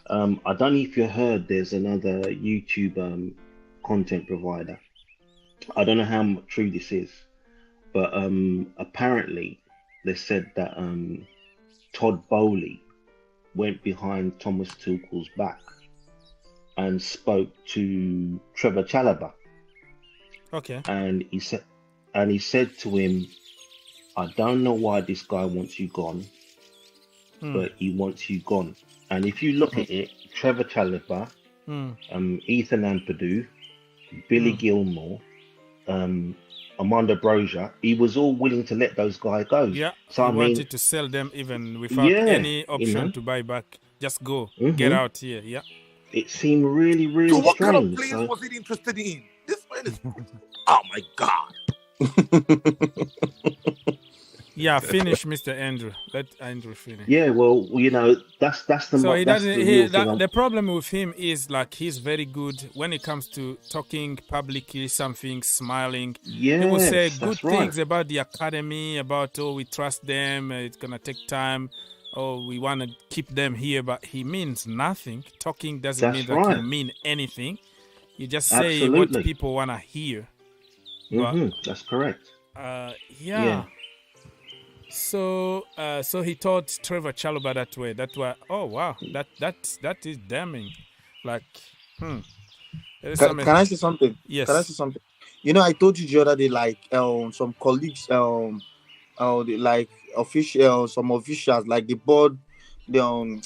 I don't know if you heard, there's another YouTube content provider. I don't know how true this is, but apparently they said that Todd Bowley went behind Thomas Tuchel's back and spoke to Trevor Chalobah. Okay. And he said to him, I don't know why this guy wants you gone, but he wants you gone. And if you look at it, Trevor Chalobah, Ethan Ampadu, Billy Gilmore, Armando Broja, he was all willing to let those guys go. Yeah, so he wanted to sell them even without any option to buy back. Just go, get out here. Yeah. It seemed really, really so what strange. Kind of players was he interested in? This man is... Oh, my God. Yeah, finish, Mr. Andrew. Let Andrew finish. Yeah, well, you know, that's the. So he doesn't. The problem with him is like he's very good when it comes to talking publicly, something, smiling. Yeah, he will say good things about the academy, about we trust them. It's gonna take time. We want to keep them here, but he means nothing. Talking doesn't mean that he mean anything. You just say what people wanna hear. That's correct. Yeah. So he taught Trevor Chalobah that way. That was that is damning. Like, Can I say something? Yes. Can I say something? You know, I told you the other day, like some colleagues, like some officials, like the board, the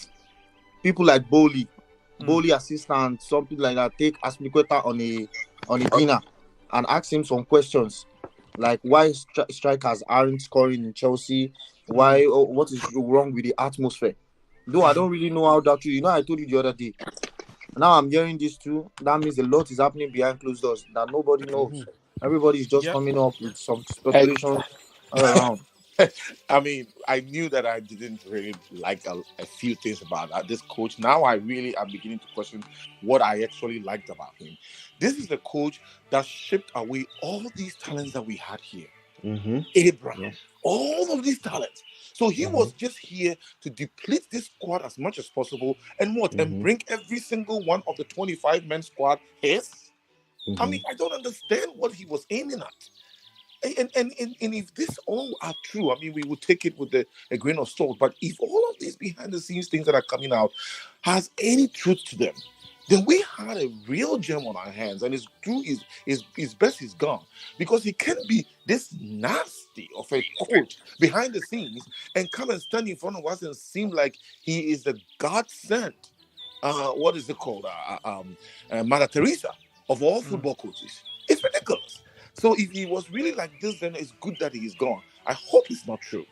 people like Bowley assistant, something like that, take Aspilicueta on a dinner and ask him some questions. Like why strikers aren't scoring in Chelsea? Why? What is wrong with the atmosphere? Though I don't really know how that. You know, I told you the other day. Now I'm hearing this too. That means a lot is happening behind closed doors that nobody knows. Everybody is just coming up with some speculation around. I mean, I knew that I didn't really like a few things about this coach. Now I really am beginning to question what I actually liked about him. This is the coach that shipped away all these talents that we had here. Abraham, all of these talents. So he was just here to deplete this squad as much as possible and and bring every single one of the 25-man squad his. I mean, I don't understand what he was aiming at. And if this all are true, I mean, we would take it with a grain of salt. But if all of these behind-the-scenes things that are coming out has any truth to them, then we had a real gem on our hands, and his best is gone, because he can't be this nasty of a coach behind the scenes and come and stand in front of us and seem like he is the God sent. What is it called? Mother Teresa of all football coaches. It's ridiculous. So if he was really like this, then it's good that he is gone. I hope it's not true.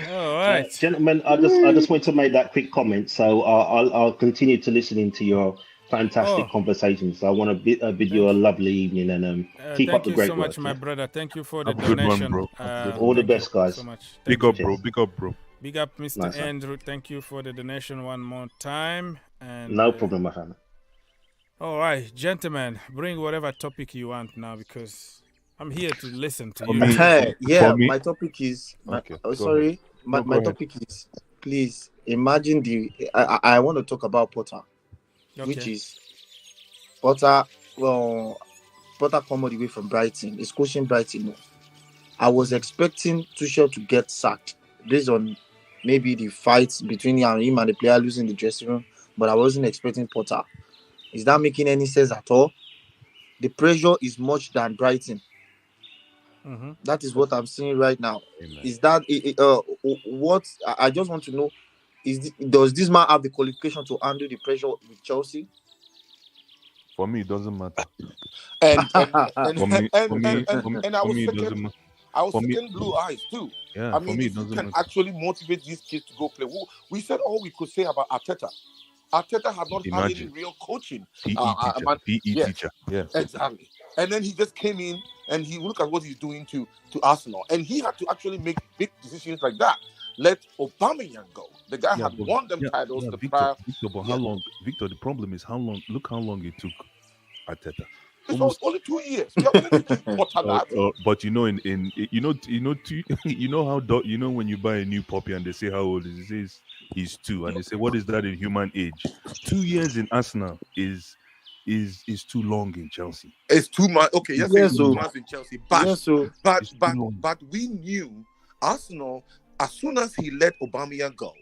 All right, gentlemen. I just want to make that quick comment. So I'll continue to listening to your fantastic conversations. I want to bid you a lovely evening and keep up the great work. Thank you so much, my brother. Thank you for the Have a good donation, one, bro. All the best, guys. So much. Big up, bro. Big up, bro. Big up, Mr. Nice Andrew. Thank you for the donation one more time. And no problem, my friend. All right, gentlemen, bring whatever topic you want now, because I'm here to listen to you. My topic is... my topic is, please, imagine I want to talk about Potter, which is Potter come all the way from Brighton. He's coaching Brighton. I was expecting Tuchel to get sacked based on maybe the fights between him and the player losing the dressing room, but I wasn't expecting Potter. Is that making any sense at all? The pressure is much than Brighton. That is what I'm seeing right now. Amen. Is that what I just want to know? Does this man have the qualification to handle the pressure with Chelsea? For me, it doesn't matter. And I was thinking blue eyes too. Yeah, I mean, if you can actually motivate these kids to go play. We said all we could say about Arteta. Arteta had not had any real coaching. PE teacher. Yeah. Exactly. And then he just came in and he look at what he's doing to Arsenal. And he had to actually make big decisions like that. Let Aubameyang go. The guy had won them titles. Victor, but how long? Victor, the problem is how long. Look how long it took Arteta. It was only 2 years. But you know, you know when you buy a new puppy and they say how old is he? Says he's 2, and they say what is that in human age? 2 years in Arsenal is too long in Chelsea. It's too much. Okay, yes, it's too much in Chelsea. But we knew Arsenal as soon as he let Aubameyang go.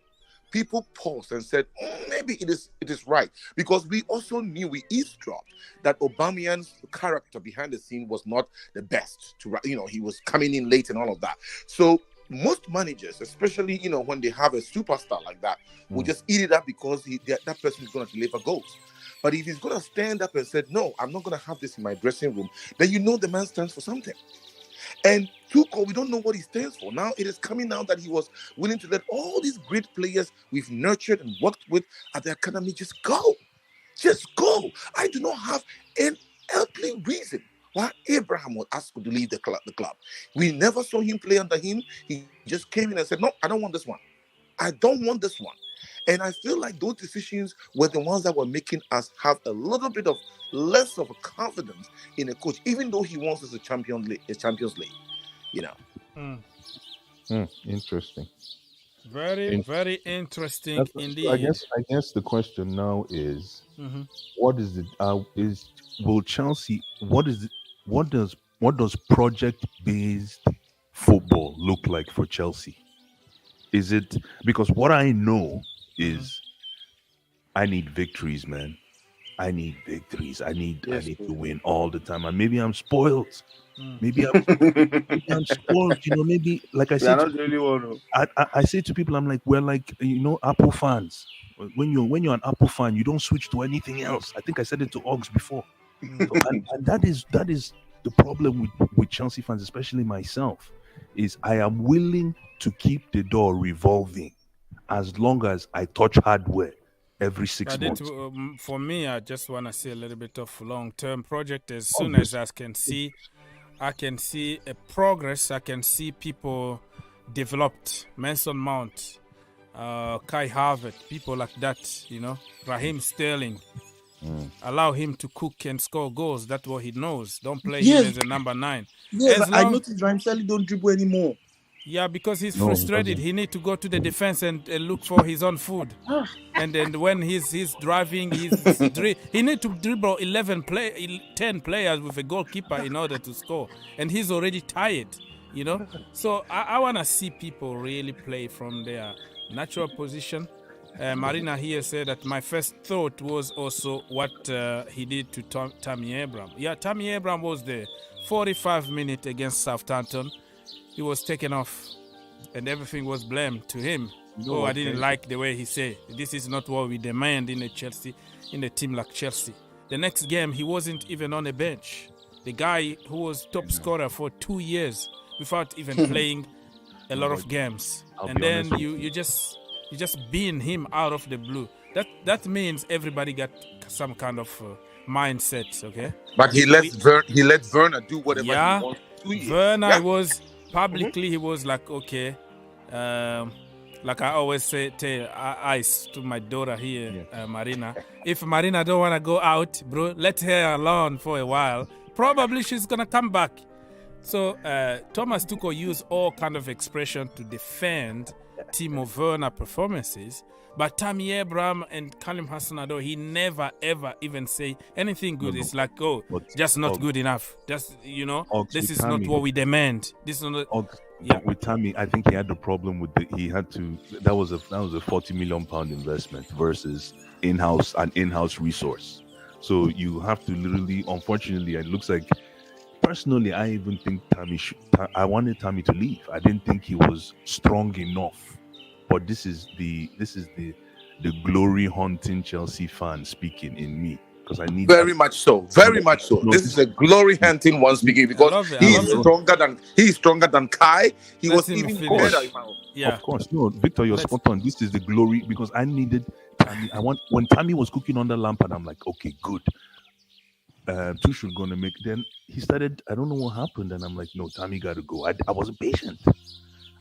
People paused and said, maybe it is right. Because we also knew, we eavesdropped, that Aubameyang's character behind the scene was not the best. He was coming in late and all of that. So most managers, especially, when they have a superstar like that, will just eat it up because that person is going to deliver goals. But if he's going to stand up and say, no, I'm not going to have this in my dressing room, then you know the man stands for something. And Tuchel, we don't know what he stands for. Now it is coming out that he was willing to let all these great players we've nurtured and worked with at the academy just go. Just go. I do not have an earthly reason why Abraham was asked to leave the club. We never saw him play under him. He just came in and said, no, I don't want this one. I don't want this one. And I feel like those decisions were the ones that were making us have a little bit of less of a confidence in a coach, even though he wants us a Champions League, Interesting. Very, very interesting indeed. I guess the question now is, what is it? Will Chelsea? What does project-based football look like for Chelsea? Is it because what I know is I need victories, man. I need victories. I need to win all the time. And maybe I'm spoiled. Maybe I'm spoiled. Maybe like I said, I say to people, I'm like, we're like, Apple fans. When you're an Apple fan, you don't switch to anything else. I think I said it to Oggs before. And that is the problem with Chelsea fans, especially myself, is I am willing to keep the door revolving as long as I touch hardware every 6 months. For me, I just want to see a little bit of long-term project. As soon as I can see a progress. I can see people developed. Mason Mount, Kai Havertz, people like that, Raheem Sterling. Allow him to cook and score goals. That's what he knows. Don't play him as a number 9. Yeah, I noticed Raheem Sterling don't dribble anymore. Yeah, because he's frustrated. He need to go to the defense and look for his own food. And then when he's driving, he need to dribble 10 players with a goalkeeper in order to score. And he's already tired, So I want to see people really play from their natural position. Marina here said that my first thought was also what he did to Tammy Abraham. Yeah, Tammy Abraham was there. 45 minutes against Southampton. He was taken off, and everything was blamed to him. I didn't like the way he said, this is not what we demand in a team like Chelsea. The next game, he wasn't even on the bench. The guy who was top scorer for 2 years without even playing a lot of games. And then you just bean him out of the blue. That means everybody got some kind of mindset, okay? But he let Werner do whatever he wants to. Werner was... Publicly, he was like, okay, like I always say, ice to my daughter here, Marina. If Marina don't want to go out, bro, let her alone for a while. Probably she's going to come back. So Thomas Tuchel used all kind of expression to defend Timo Werner performances. But Tammy Abraham and Callum Hudson-Odoi, he never, ever even say anything good. It's like, just not good enough. Just, this is not what we demand. This is not... With Tammy, I think he had the problem with that was a £40 million investment versus an in-house resource. So you have to literally, unfortunately, it looks like, personally, I even think I wanted Tammy to leave. I didn't think he was strong enough. But this is the glory hunting Chelsea fan speaking in me, because I need very much so. This is a glory hunting one speaking, because he's stronger than Kai. He was even better. Of course, no, Victor, you're spot on. This is the glory, because I needed when Tammy was cooking under Lampard, I'm like, okay, good. Tuchel gonna make. Then he started. I don't know what happened, and I'm like, no, Tammy got to go. I wasn't patient.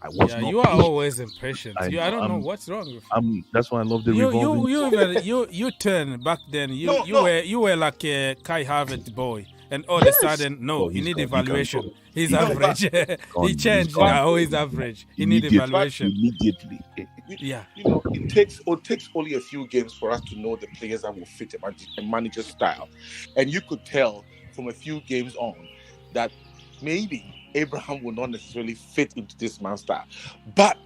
I was not. You are always impatient. I don't know what's wrong with you. That's why I love the revolving. You turn back then. You were like a Kai Havertz boy, and all of a sudden, you need evaluation. He's average. He changed now. He's average. He need evaluation immediately. Yeah, it takes only a few games for us to know the players that will fit a manager's style, and you could tell from a few games on that maybe Abraham will not necessarily fit into this man's style. But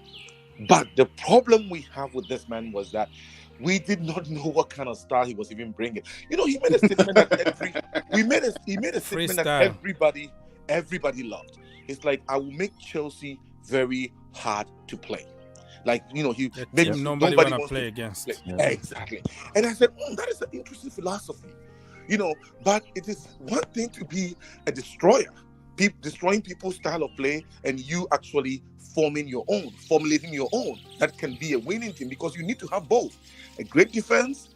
the problem we have with this man was that we did not know what kind of style he was even bringing. He made a statement that he made a statement that everybody loved. It's like, I will make Chelsea very hard to play. Like, he made nobody want to play against. Yeah. Exactly. And I said, that is an interesting philosophy. But it is one thing to be a destroyer, destroying people's style of play, and you actually formulating your own. That can be a winning team, because you need to have both. A great defense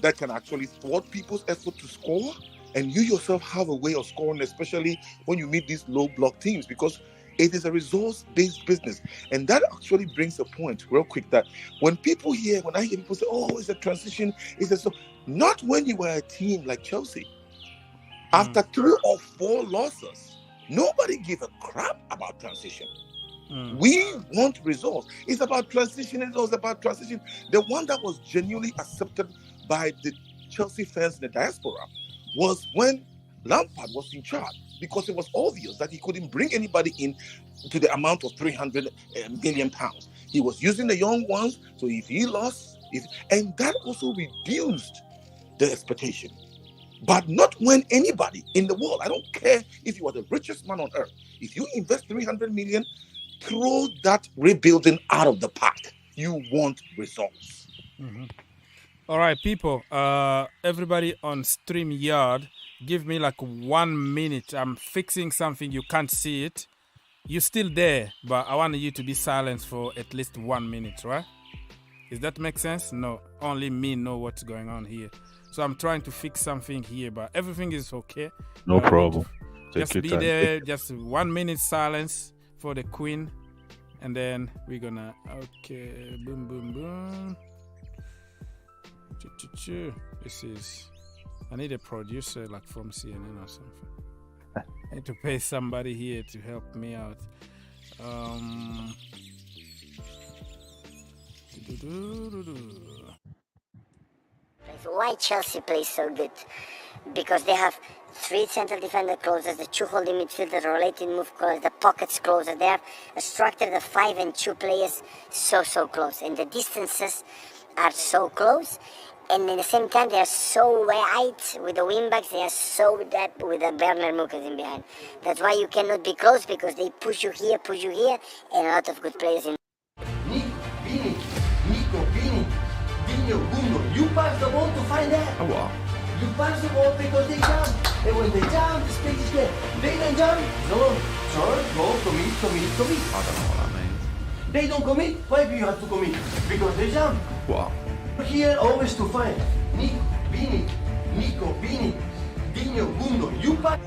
that can actually thwart people's effort to score, and you yourself have a way of scoring, especially when you meet these low block teams, because it is a results-based business. And that actually brings a point real quick, that when I hear people say, it's a transition, not when you were a team like Chelsea. After 3 or 4 losses, nobody gave a crap about transition. We want results. It's about transition. It was about transition. The one that was genuinely accepted by the Chelsea fans in the diaspora was when Lampard was in charge, because it was obvious that he couldn't bring anybody in to the amount of £300 million. He was using the young ones, so if he lost, and that also reduced the expectation. But not when anybody in the world, I don't care if you are the richest man on earth, if you invest 300 million, throw that rebuilding out of the park. You want results. Mm-hmm. All right, people, everybody on StreamYard, give me like 1 minute. I'm fixing something. You can't see it. You're still there, but I want you to be silent for at least 1 minute, right? Does that make sense? No, only me know what's going on here. So I'm trying to fix something here, but everything is okay. No problem. Just be there. Just 1 minute silence for the Queen, and then we're gonna. Okay, boom, boom, boom. This is. I need a producer like from CNN or something. I need to pay somebody here to help me out. Why Chelsea plays so good? Because they have 3 central defender closers, the 2 holding midfielders, rotating move closers, the pockets closer. They have a structure of 5 and 2 players so close, and the distances are so close. And at the same time, they are so wide with the wing backs. They are so deep with the Bernard Mucas in behind. That's why you cannot be close, because they push you here, and a lot of good players in. You pass the ball to find that. Oh, wow. You pass the ball because they jump. And when they jump, the space is there. They don't jump. No, turn, go, commit. I don't know what that means. They don't commit. Why do you have to commit? Because they jump. Wow. Here always to find Nico, Vini, Dino, Gundo. You pass.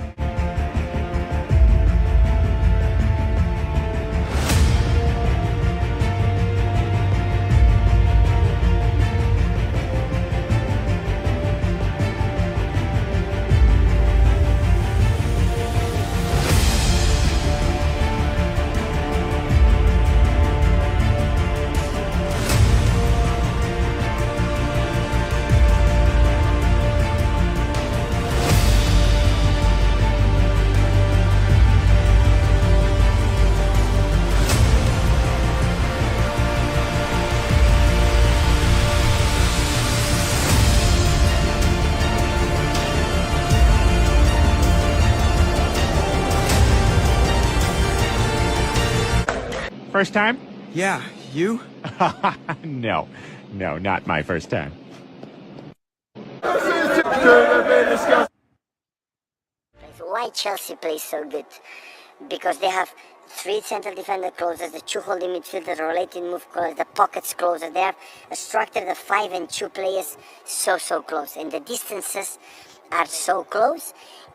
First time? Yeah, you? No, not my first time. Why Chelsea plays so good? Because they have 3 central defender closers, the Tuchel the midfielder, rotating move closers, the pockets closer. They have a structure of 5 and 2 players so close, and the distances are so close,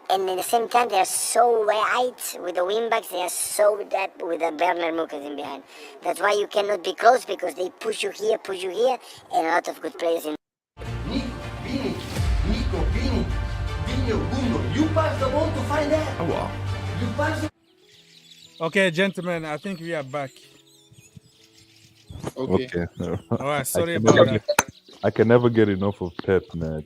and at the same time they are so wide with the wingbacks. They are so deep with the Bernard Mukas in behind. That's why you cannot be close, because they push you here, and a lot of good players in. You pass the ball to find that. Oh, wow. You pass the... Okay, gentlemen, I think we are back. Okay. All right, sorry about that. I can never get enough of Pep, man.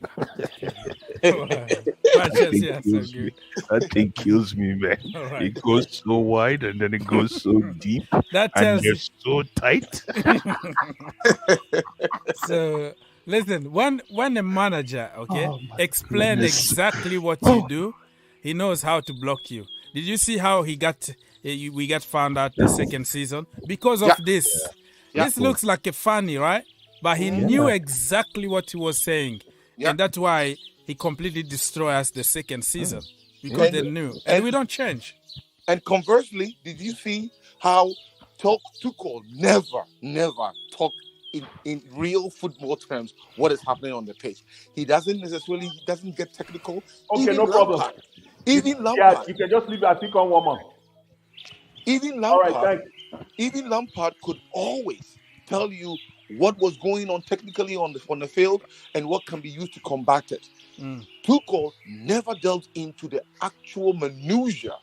That thing kills me, man. Right. It goes so wide and then it goes so deep. That and tells they're so tight. So, listen, when a manager, explain exactly what you do, he knows how to block you. Did you see how we got found out the second season? Because of this. This looks like a funny, right? But he knew exactly what he was saying. And that's why he completely destroyed us the second season. Because they knew. And we don't change. And conversely, did you see how Tuchel never talked in real football terms what is happening on the pitch? He doesn't get technical. Okay, Even no Lampard, problem. Even Lampard. Yeah, you can just leave it. I think on 1 month. Even All Lampard. right, thanks. Even Lampard could always tell you what was going on technically on the field and what can be used to combat it. Tuchel never delved into the actual minutiae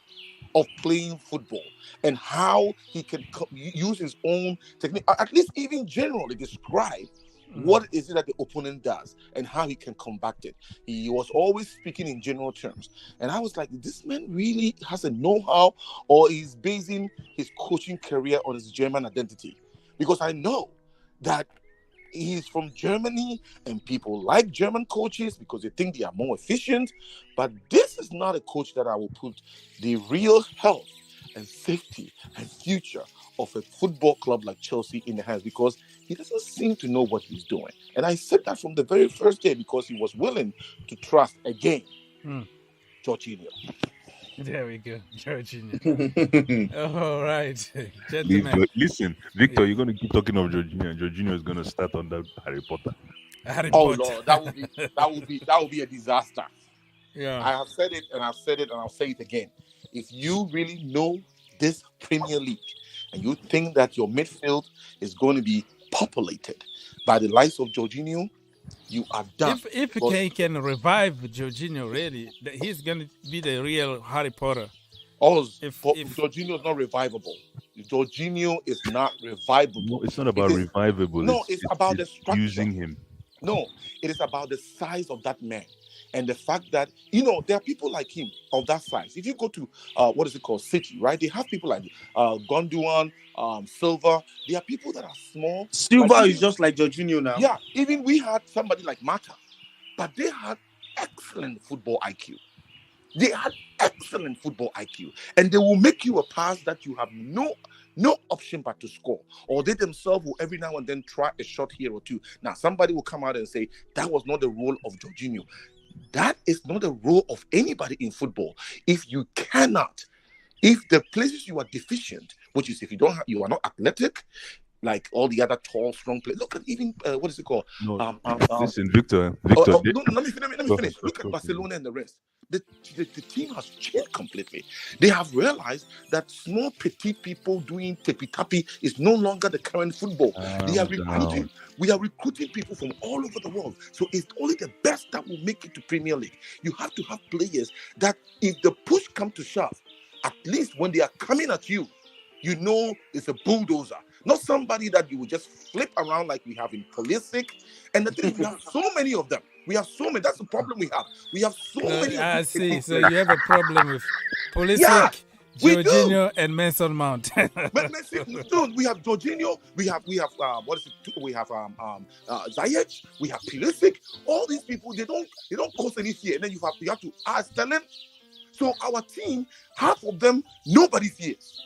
of playing football and how he can use his own technique, at least even generally describe what is it that the opponent does and how he can combat it. He was always speaking in general terms. And I was like, this man really has a know-how, or he's basing his coaching career on his German identity. Because I know that he's from Germany and people like German coaches because they think they are more efficient. But this is not a coach that I will put the real health and safety and future of a football club like Chelsea in the hands, because he doesn't seem to know what he's doing. And I said that from the very first day because he was willing to trust again Jorginho. There we go, Jorginho. All right, gentlemen. Listen, Victor, you're going to keep talking of Jorginho, and Jorginho is going to start on that Harry Potter. Lord, that would be a disaster. Yeah, I have said it, and I've said it, and I'll say it again. If you really know this Premier League, and you think that your midfield is going to be populated by the likes of Jorginho, you are done. If he can revive Jorginho, really, he's going to be the real Harry Potter. If Jorginho is not revivable, Jorginho is not revivable. No, it's not about revivable. No, it's about the structure. Using him. No, it is about the size of that man. And the fact that, there are people like him of that size. If you go to, City, right? They have people like Gundogan, Silva. They are people that are small. Silva is just like Jorginho now. Yeah, even we had somebody like Mata. But they had excellent football IQ. And they will make you a pass that you have no option but to score. Or they themselves will every now and then try a shot here or two. Now, somebody will come out and say, that was not the role of Jorginho. That is not the role of anybody in football. If the places you are deficient, which is if you are not athletic, like all the other tall, strong players. Look at even what is it called? No, listen, Victor. Let me finish. Look at Barcelona and the rest. The team has changed completely. They have realized that small, petite people doing tippy-tappy is no longer the current football. We are recruiting people from all over the world. So it's only the best that will make it to Premier League. You have to have players that if the push comes to shove, at least when they are coming at you, you know it's a bulldozer. Not somebody that you will just flip around like we have in Pulisic. And the thing is, we have so many of them. That's the problem we have. We have so many. I see. So you have a problem with Pulisic, Jorginho, and Mason Mount. But we have Jorginho. We have Ziyech. We have Pulisic. All these people, they don't cause any fear. And then you have to ask them. So our team, half of them, nobody fears.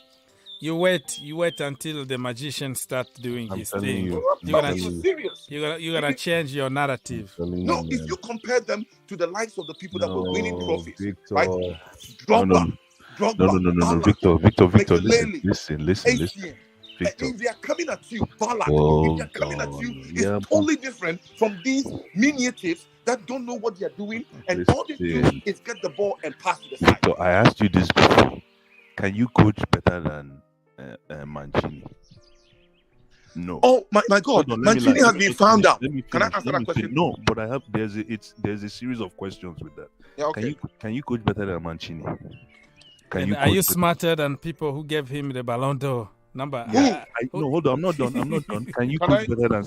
You wait until the magician starts doing his thing. You're gonna change your narrative. No, if you compare them to the likes of the people that were winning trophies, Victor. Right? No, Victor, listen. Victor. If they are coming at you, if they are coming at you, it's totally different from these miniatives that don't know what they are doing, and all they do is get the ball and pass to the side. Victor, I asked you this before. Can you coach better than Mancini? No. Oh my God! Mancini has been found out. Can I answer that question? No, but I have. There's a series of questions with that. Yeah, okay. Can you coach better than Mancini? Are you smarter than people who gave him the Ballon d'Or number? No, hold on. I'm not done. Can you coach better than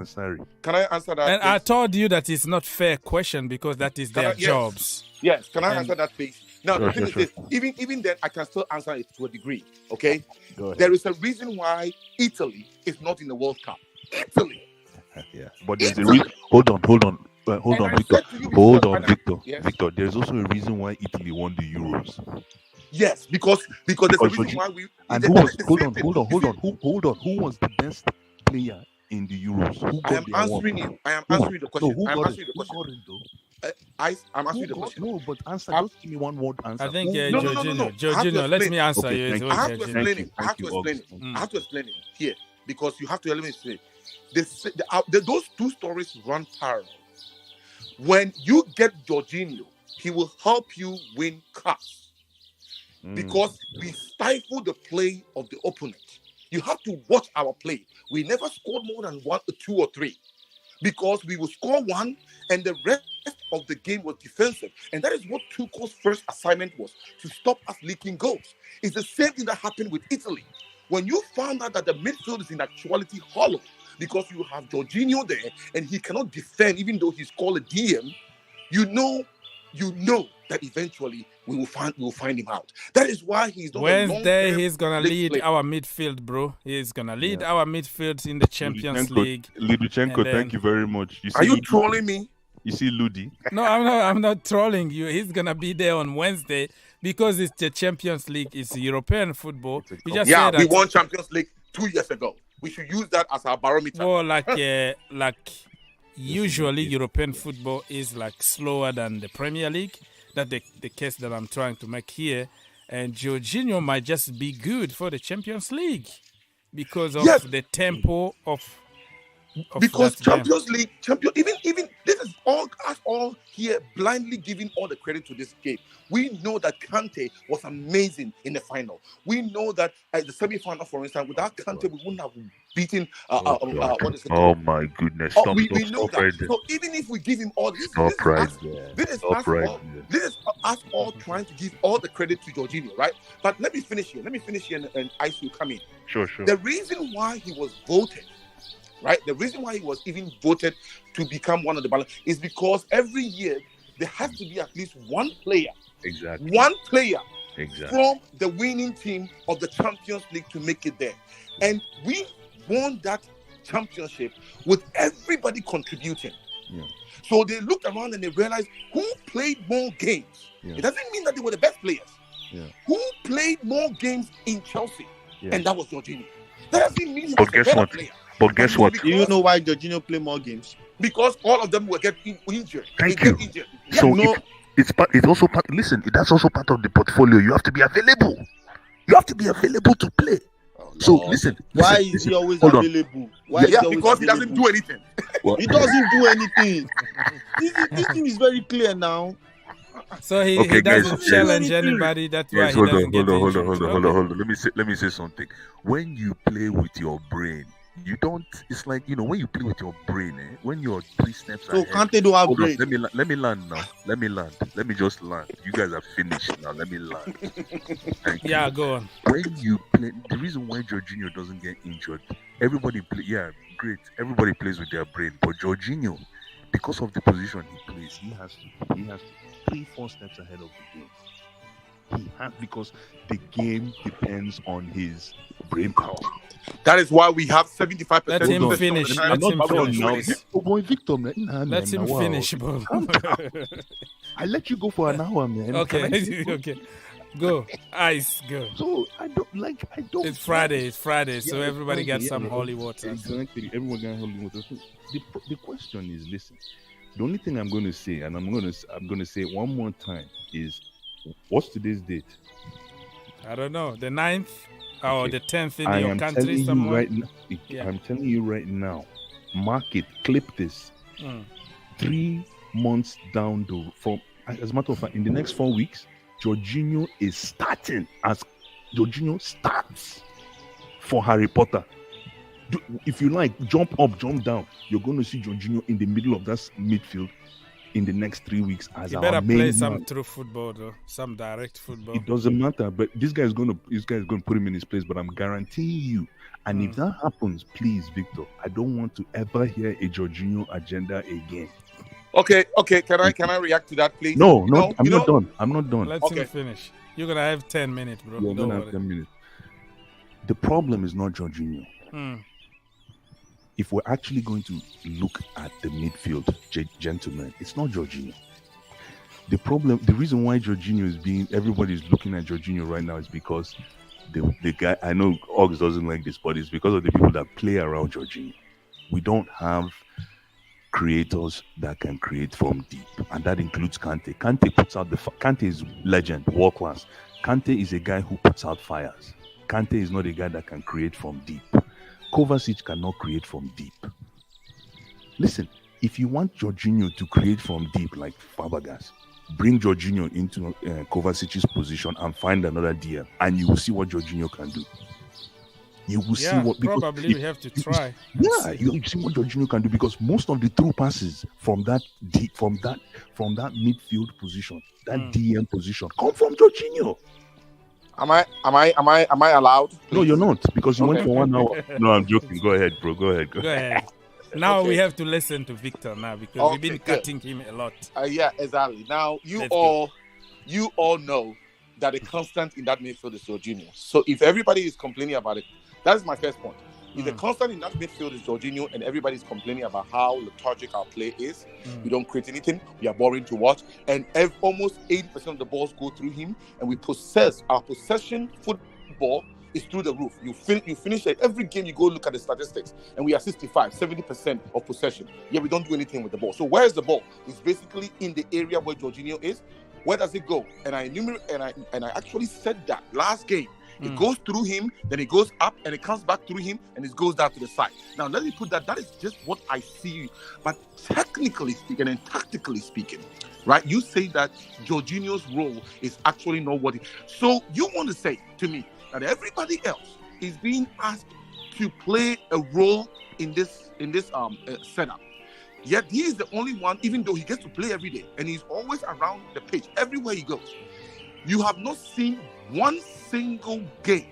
Sarri? Can I answer that? And I told you that it's not fair question because that is their jobs. Yes. Can I answer that, please? Now, the thing is this, even then, I can still answer it to a degree, okay? There is a reason why Italy is not in the World Cup. Italy. Yeah, but there's a reason. Hold on, Victor. Victor. Yes. Victor, there's also a reason why Italy won the Euros. Yes, because there's a reason why we... And who was... Hold on. Who was the best player in the Euros? I am answering you. I am answering the question. I'm answering the question. I'm asking the question. No, but answer. Just give me one word answer. I think Jorginho, let me answer you. I have to explain it. I have to explain it here because you have to let me explain. Those two stories run parallel. When you get Jorginho, he will help you win cups because we stifle the play of the opponent. You have to watch our play. We never scored more than 1, 2, or 3 because we will score 1 and the rest of the game was defensive. And that is what Tuchel's first assignment was, to stop us leaking goals. It's the same thing that happened with Italy. When you found out that the midfield is in actuality hollow because you have Jorginho there and he cannot defend even though he's called a DM, you know that eventually we will find him out. That is why he's not Wednesday. He's gonna lead our midfield, bro. He's gonna lead our midfield in the Champions League. Liduchenko, thank you very much. Are you trolling me? You see Ludi? No, I'm not trolling you. He's gonna be there on Wednesday because it's the Champions League. It's European football. We won Champions League 2 years ago. We should use that as our barometer. Well, like usually European football is like slower than the Premier League. That's the case that I'm trying to make here. And Jorginho might just be good for the Champions League because of the tempo of because Champions League, even this is all here blindly giving all the credit to this game. We know that Kante was amazing in the final. We know that at the semi-final, for instance, without Kante, we wouldn't have beaten. What is it? Oh my goodness! We know that. So even if we give him all this, this is us all trying to give all the credit to Jorginho, right? But let me finish here. And Ice will come in. Sure. The reason why he was voted. Right, the reason why he was even voted to become one of the Ballon is because every year there has to be at least one player, from the winning team of the Champions League to make it there, and we won that championship with everybody contributing. Yeah. So they looked around and they realized who played more games. Yeah. It doesn't mean that they were the best players. Yeah. Who played more games in Chelsea, and that was Jorginho. That doesn't mean he was the better player. But guess what? Do you know why Jorginho play more games? Because all of them will get injured. Thank you. So it's also part. Listen, that's also part of the portfolio. You have to be available. You have to be available to play. So listen. Why is he always available? Because he doesn't do anything. He doesn't do anything. This thing is very clear now. So he doesn't challenge anybody. That's why he doesn't get injured. Hold on. Let me say something. When you play with your brain, you don't. It's like when you play with your brain. When you're 3 steps ahead. So Kante don't have brain. Let me land now. Let me just land. You guys are finished now. Let me land. Yeah, go on. When you play, the reason why Jorginho doesn't get injured, everybody play. Yeah, great. Everybody plays with their brain, but Jorginho, because of the position he plays, he has to 3-4 steps ahead of the game. Because the game depends on his brain power. That is why we have 75%. Let him finish. Let him finish, bro. I let you go for an hour, man. Okay. Go. Ice, go. So I don't. It's Friday, so everybody got some holy water. Exactly. Everyone got holy water. So the question is, listen. The only thing I'm going to say, and I'm going to say it one more time, is What's today's date? I don't know. The 9th or the 10th in I your am country telling somewhere? you right now. I'm telling you right now. Mark it. Clip this. 3 months down the from. As a matter of fact, in the next 4 weeks, Jorginho is starting. As Jorginho starts for Harry Potter. If you like, jump up, jump down. You're going to see Jorginho in the middle of that midfield in the next 3 weeks as you our better main play man. some true football though, some direct football. It doesn't matter, but this guy's going to put him in his place. But I'm guaranteeing you, and if that happens, please, Victor, I don't want to ever hear a Jorginho agenda again. Okay. Can I react to that, please? No, I'm not done. I'm not done. Let's finish. You're gonna have 10 minutes, bro. You're gonna have 10 minutes. The problem is not Jorginho. If we're actually going to look at the midfield, gentlemen, it's not Jorginho. The reason why Jorginho everybody's looking at Jorginho right now is because the guy, I know Ogs doesn't like this, but it's because of the people that play around Jorginho. We don't have creators that can create from deep, and that includes Kante. Kante is legend, world class. Kante is a guy who puts out fires. Kante is not a guy that can create from deep. Kovacic cannot create from deep. Listen, if you want Jorginho to create from deep like Fabregas, bring Jorginho into Kovacic's position and find another DM, and you will see what Jorginho can do. You will see what. Probably we have to try. You see what Jorginho can do, because most of the through passes from that midfield position, that DM position, come from Jorginho. Am I allowed? No, you're not, because you went for 1 hour. No, I'm joking. Go ahead, bro. Go ahead. Now we have to listen to Victor now, because we've been cutting him a lot. Yeah, exactly. Now you all know that the constant in that midfield is Jorginho. So if everybody is complaining about it, that is my first point. If the constant in that midfield is Jorginho and everybody's complaining about how lethargic our play is, we don't create anything, we are boring to watch, and almost 80% of the balls go through him, and our possession football is through the roof. You finish every game, you go look at the statistics, and we are 65-70% of possession. Yeah, we don't do anything with the ball. So where is the ball? It's basically in the area where Jorginho is. Where does it go? And I actually said that last game. It goes through him, then it goes up, and it comes back through him, and it goes down to the side. Now, let me put that is just what I see. But technically speaking and tactically speaking, right, you say that Jorginho's role is actually not what so you want to say to me that everybody else is being asked to play a role in this setup. Yet he is the only one, even though he gets to play every day, and he's always around the pitch, everywhere he goes. You have not seen one single game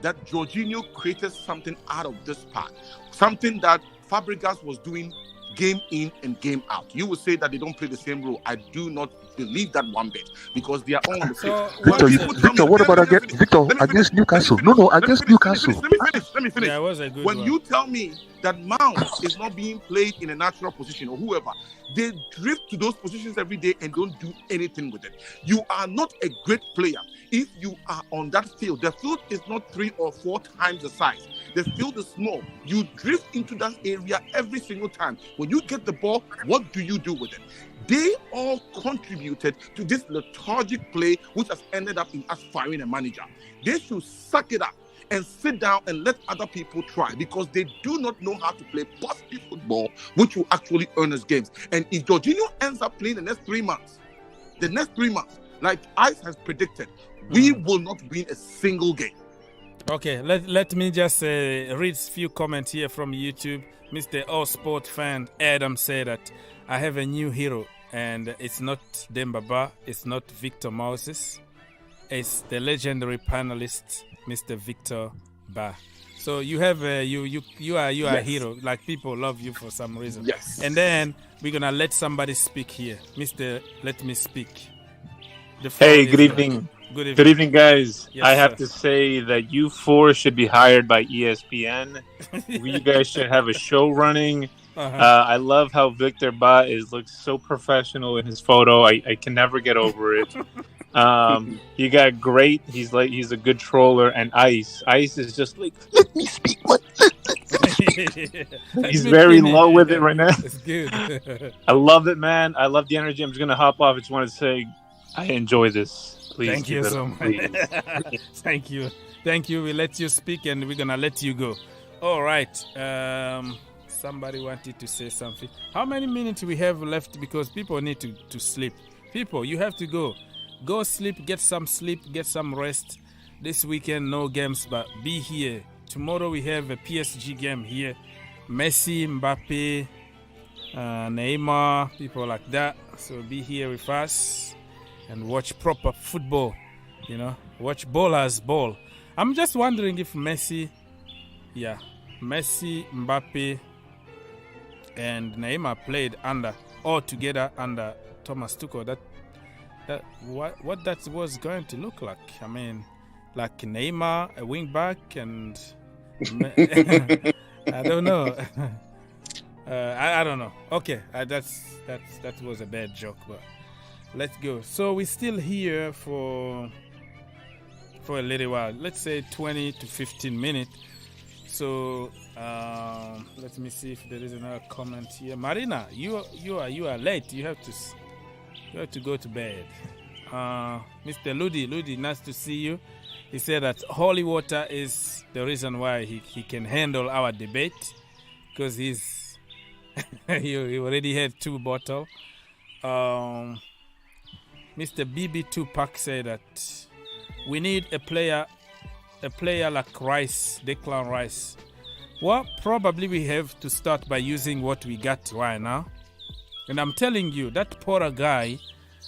that Jorginho created something out of this part. Something that Fabregas was doing game in and game out. You would say that they don't play the same role. I do not believe that one bit, because they are all on the pitch. Victor, what about against Newcastle? No, against Newcastle. Let me finish. Yeah, it was a good when one. you tell me that Mount is not being played in a natural position, or whoever, they drift to those positions every day and don't do anything with it. You are not a great player if you are on that field. The field is not 3 or 4 times the size. The field is small. You drift into that area every single time. When you get the ball, what do you do with it? They all contributed to this lethargic play, which has ended up in us firing a manager. They should suck it up and sit down and let other people try, because they do not know how to play positive football, which will actually earn us games. And if Jorginho ends up playing the next 3 months, like Ice has predicted, we will not win a single game. Okay, let me just read a few comments here from YouTube. Mr. All Sport fan Adam said that I have a new hero, and it's not Dembaba, it's not Victor Moses, it's the legendary panelist Mr. Victor Ba. So you have you are a hero. Like, people love you for some reason. Yes. And then we're gonna let somebody speak here. Mr. Let me speak. Hey, good evening. Good evening. Good evening, guys. Yes, I have sir. to say that you 4 should be hired by ESPN. You guys should have a show running. I love how Victor Ba looks so professional in his photo. I can never get over it. You got great. He's a good troller, and Ice is just like, let me speak. He's very low with it right now. It's good. I love it, man. I love the energy. I'm just gonna hop off. I just want to say, I enjoy this. Please. Thank you so much. Thank you. We let you speak and we're going to let you go. All right. Somebody wanted to say something. How many minutes we have left? Because people need to sleep. People, you have to go. Go sleep, get some rest. This weekend, no games, but be here. Tomorrow we have a PSG game here. Messi, Mbappe, Neymar, people like that. So be here with us and watch proper football. Watch ballers ball. I'm just wondering if Messi, Mbappe, and Neymar played all together under Thomas Tuchel. That what that was going to look like. I mean, like Neymar, a wing back, and I don't know. I don't know. Okay, that was a bad joke, but let's go. So we're still here for a little while. Let's say 20 to 15 minutes. So let me see if there is another comment here. Marina, you are late. You have to go to bed. Mr. Ludi, nice to see you. He said that holy water is the reason why he can handle our debate, because he already had 2 bottles. Mr. BB2 Pack said that we need a player like Rice, Declan Rice. Well, probably we have to start by using what we got right now. And I'm telling you, that Porter guy,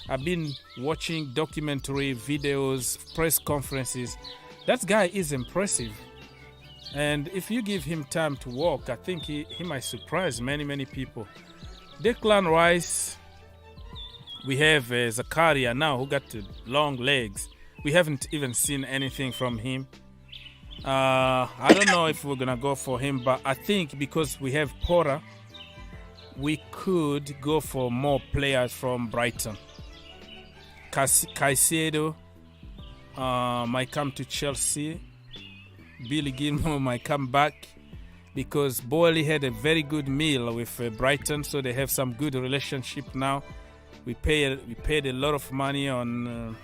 I've been watching documentary videos, press conferences. That guy is impressive. And if you give him time to walk, I think he might surprise many people. Declan Rice, we have Zakaria now who got long legs. We haven't even seen anything from him. I don't know if we're going to go for him, but I think because we have Porter, we could go for more players from Brighton. Caicedo might come to Chelsea. Billy Gilmore might come back because Boehly had a very good meal with Brighton, so they have some good relationship now. We paid a lot of money on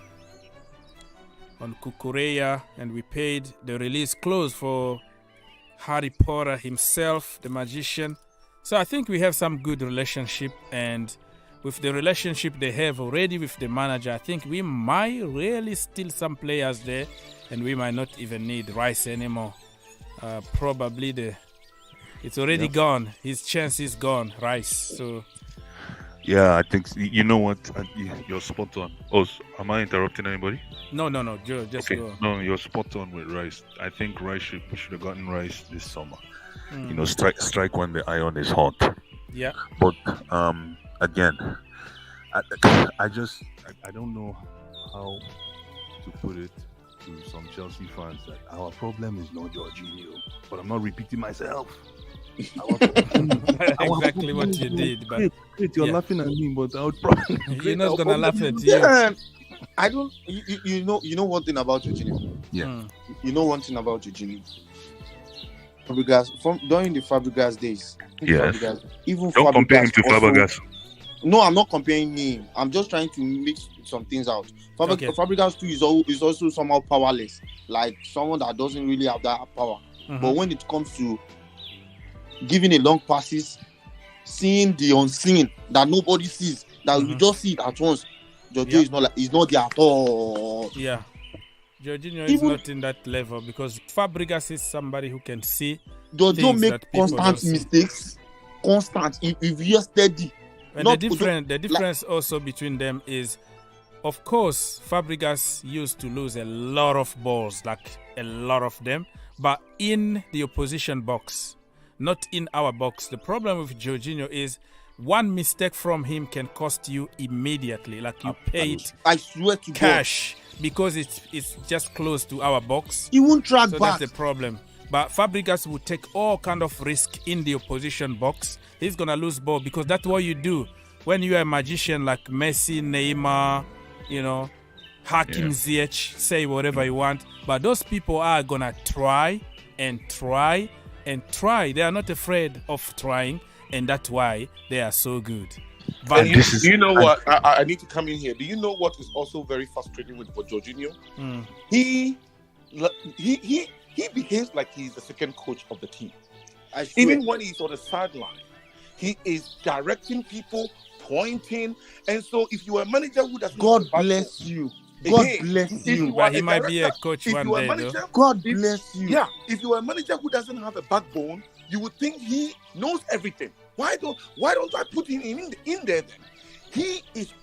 Cucurella, and we paid the release clause for Harry Potter himself, the magician. So I think we have some good relationship, and with the relationship they have already with the manager, I think we might really steal some players there, and we might not even need Rice anymore. Probably it's already gone. His chance is gone, Rice. So yeah, I think you know what, you're spot on. Oh, am I interrupting anybody? No, Joe, just go. No, you're spot on with Rice. I think Rice should have gotten Rice this summer. Strike when the iron is hot. Yeah. But again, I don't know how to put it to some Chelsea fans that our problem is not Jorginho. But I'm not repeating myself. Exactly what you did, but you're laughing at me, but I would probably you're not gonna laugh at you. Yeah, I don't. You know one thing about Jorginho. Yeah. You know one thing about Jorginho. Fabregas, from during the Fabregas days. Yes. Don't compare him to Fabregas. No, I'm not comparing him. I'm just trying to mix some things out. Fabregas too is also somehow powerless, like someone that doesn't really have that power. Mm-hmm. But when it comes to giving a long passes, seeing the unseen that nobody sees, that you just see it at once, Jorginho is not there at all. Yeah. Jorginho is not in that level because Fabregas is somebody who can see. Don't make constant mistakes. Constant. If you're steady. And the difference also between them is, of course, Fabregas used to lose a lot of balls, like a lot of them, but in the opposition box, not in our box. The problem with Jorginho is one mistake from him can cost you immediately, like you paid I swear to cash God. Because it's just close to our box. He won't track back. That's the problem. But Fabregas will take all kind of risk in the opposition box. He's gonna lose ball because that's what you do when you are a magician like Messi, Neymar, Hakim Ziyech, say whatever you want. But those people are gonna try and try and try. They are not afraid of trying, and that's why they are so good. And you know what? I need to come in here. Do you know what is also very frustrating with Jorginho? He behaves like he's the second coach of the team. Even when he's on the sideline, he is directing people, pointing. And so if you are a manager who doesn't... God bless you. God bless you. But he might be a coach one day, though. God bless you. Yeah, if you are a manager who doesn't have a backbone, you would think he knows everything. Why don't I put him in there then? He's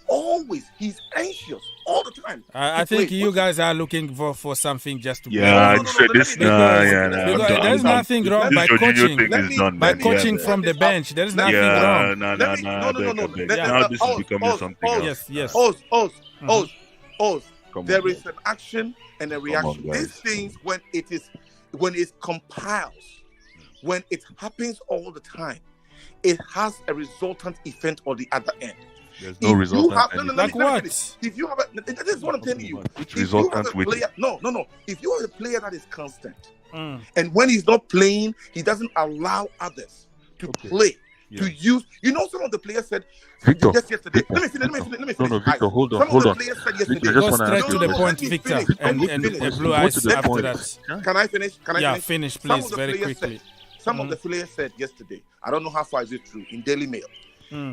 anxious all the time. I think you guys are looking for something just to play. There's nothing wrong by coaching. By coaching from the bench, there is nothing wrong. No. Now this is becoming something else. Yes. There is an action and a reaction. These things, when it compiles, when it happens all the time, it has a resultant effect on the other end. There's no resultant. Like what? If you have this is what I'm telling you. Which resultant with it? No. If you have a player that is constant, and when he's not playing, he doesn't allow others to play. To use, some of the players said Victor, just yesterday. Let me finish. No, Victor, hold on. Some of the players said yesterday. Go straight to the point, Victor, and Blue Eyes after that. Can I finish? Finish, please, very quickly. Some of the players said yesterday, I don't know how far is it true, in Daily Mail,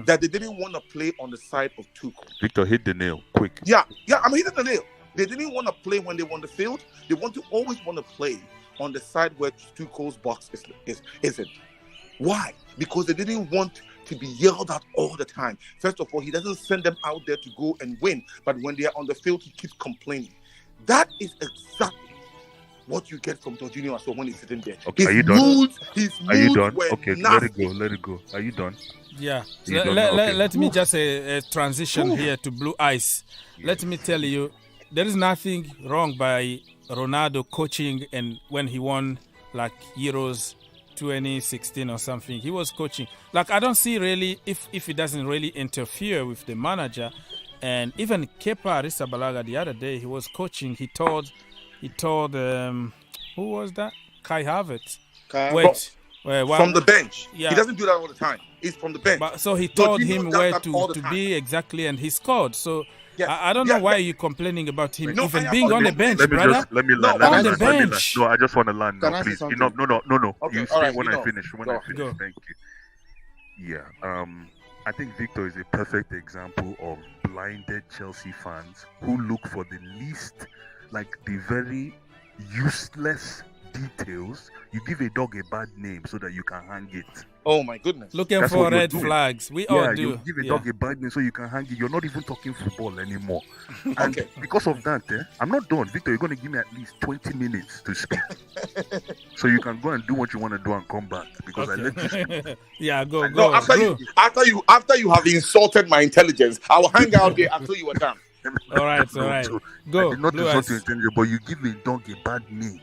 that they didn't want to play on the side of Tuchel. Victor, hit the nail, quick. Yeah, I'm hitting the nail. They didn't want to play when they won the field. They always want to play on the side where Tuchel's box isn't. Why? Because they didn't want to be yelled at all the time. First of all, he doesn't send them out there to go and win, but when they are on the field, he keeps complaining. That is exactly what you get from Jorginho as well when he's sitting there. Okay, are you done? Are you done? Okay, let it go. Are you done? Yeah. Let me just transition here to Blue Eyes. Let me tell you, there is nothing wrong by Ronaldo coaching, and when he won like Euros 2016 or something, he was coaching. Like, I don't see really if he doesn't really interfere with the manager. And even Kepa Arrizabalaga the other day, he was coaching. He told who was that? Kai Havertz. From the bench. Yeah. He doesn't do that all the time. He's from the bench. So he told him where to be exactly, and he scored. So I don't know why you're complaining about him even being on the bench, brother. Let me land. On the bench. No, I just want to land now, please. No. Okay, you say when I finish. Thank you. Yeah. I think Victor is a perfect example of blinded Chelsea fans who look for the least, like the very useless details. You give a dog a bad name so that you can hang it. Oh my goodness. Looking for red flags. We all do. You give a dog a bad name so you can hang it. You're not even talking football anymore. And because of that, I'm not done. Victor, you're going to give me at least 20 minutes to speak. So you can go and do what you want to do and come back. Because I let you speak. Go. No, after you have insulted my intelligence, I will hang out there until you are done. All right. Go. I did not insult your intelligence, but you give a dog a bad name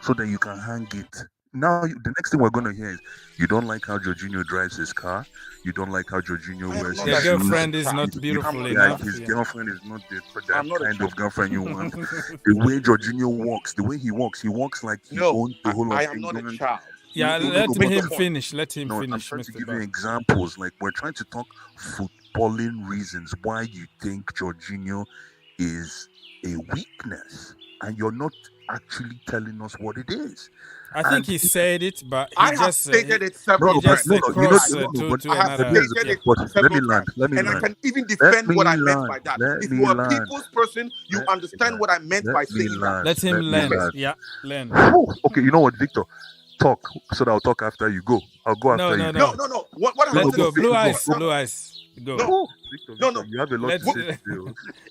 so that you can hang it. Now, the next thing we're going to hear is you don't like how Jorginho drives his car. You don't like how Jorginho wears his shoes. His girlfriend is not beautiful enough. His girlfriend is not the kind of girlfriend you want. The way Jorginho walks, he walks like he owns the whole of England. I am not a child. Yeah, let him finish. I'm trying to give you examples. Like, we're trying to talk footballing reasons why you think Jorginho is a weakness, and you're not actually telling us what it is. I think he said it, but I have stated it several times. Let me land. And I can even defend what I meant by that. If you are a people's person, you understand what I meant by saying that. Let him land. Yeah, land. Okay, you know what, Victor? Talk, so that I'll talk after you. Go. I'll go after you. No. What Let's go. Blue eyes. Go. No. You have a lot to say.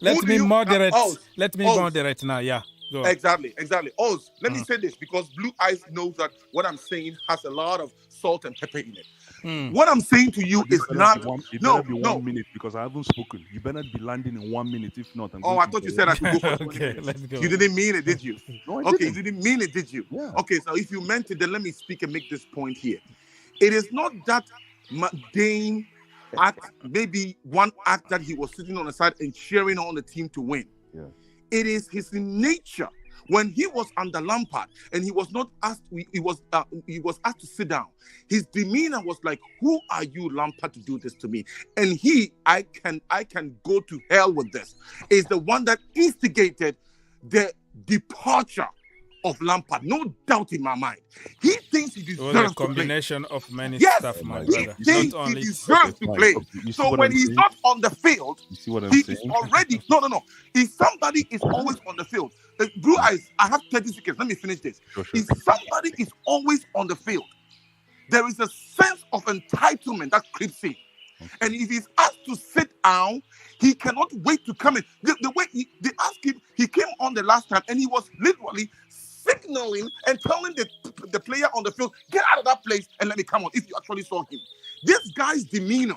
Let me moderate. Let me moderate now. Yeah. Go. Exactly. Oz, let me say this, because Blue Eyes knows that what I'm saying has a lot of salt and pepper in it. What I'm saying to you is not... No. 1 minute, because I haven't spoken. You better be landing in 1 minute. If not, I thought you said I should go for 20 minutes. Let's go. You didn't mean it, did you? No, I didn't. You didn't mean it, did you? Yeah. Okay, so if you meant it, then let me speak and make this point here. It is not that mundane act, maybe one act that he was sitting on the side and cheering on the team to win. Yeah. It is his nature When he was under Lampard and he was not asked, he was asked to sit down. His demeanor was like, "Who are you, Lampard, to do this to me?" And I can go to hell with this. Is the one that instigated the departure of Lampard, no doubt in my mind. He thinks he deserves to play. It was a combination of many stuff, my brother. He thinks he deserves to play. So when he's not on the field, he is already... No. If somebody is always on the field... Blue Eyes, I have 30 seconds. Let me finish this. Sure. If somebody is always on the field, there is a sense of entitlement that creeps in. And if he's asked to sit down, he cannot wait to come in. The way they asked him, he came on the last time and he was literally signaling and telling the player on the field, "Get out of that place and let me come on," if you actually saw him. This guy's demeanor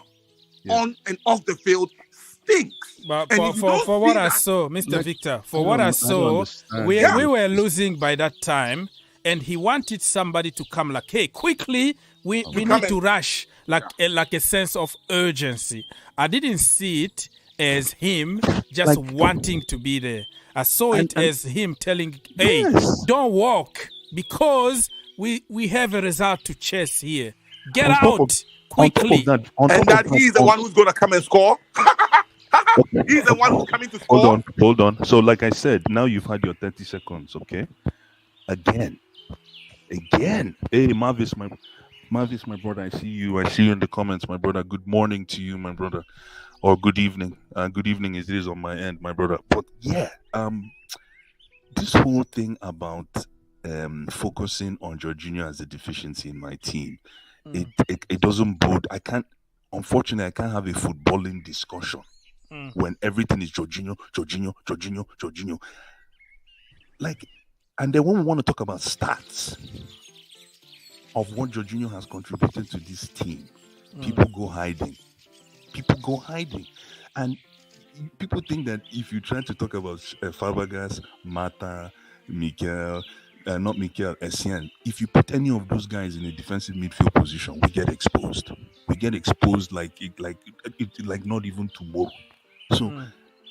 on and off the field stinks. But for what I saw, Mr. Victor, for what I saw, we were losing by that time, and he wanted somebody to come like, "Hey, quickly, we need to rush," like a sense of urgency. I didn't see it as him just wanting to be there. I saw it as him telling, "Hey, don't walk because we have a result to chase here. Get out quickly." And that he's the one who's going to come and score. He's the one who's coming to score. Hold on. So, like I said, now you've had your 30 seconds, okay? Again. Hey, Marvis, my brother, I see you in the comments, my brother. Good morning to you, my brother. Or good evening. Good evening it is on my end, my brother. But yeah, this whole thing about focusing on Jorginho as a deficiency in my team, it doesn't bode. Unfortunately, I can't have a footballing discussion when everything is Jorginho. Like, and then when we want to talk about stats of what Jorginho has contributed to this team, people go hiding. And people think that if you try to talk about Fabregas, Mata, Essien, if you put any of those guys in a defensive midfield position, we get exposed. Like not even tomorrow. So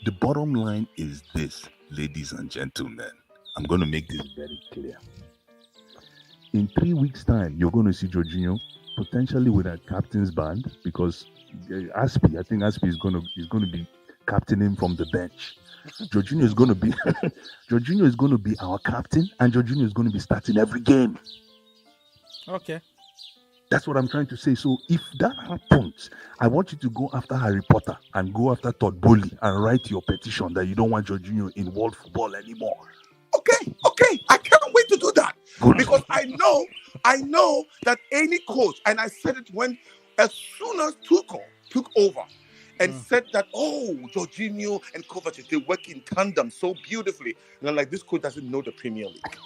the bottom line is this, ladies and gentlemen. I'm going to make this very clear. In 3 weeks' time, you're going to see Jorginho potentially with a captain's band, because I think Aspi is going to be captaining from the bench. Jorginho is going to be our captain, and Jorginho is going to be starting every game. Okay. That's what I'm trying to say. So if that happens, I want you to go after Harry Potter and go after Todd Bowley and write your petition that you don't want Jorginho in world football anymore. Okay. I can't wait to do that. Good. Because I know that any coach, and I said it as soon as Tuchel took over and said that, Jorginho and Kovacic, they work in tandem so beautifully. And I'm like, this coach doesn't know the Premier League.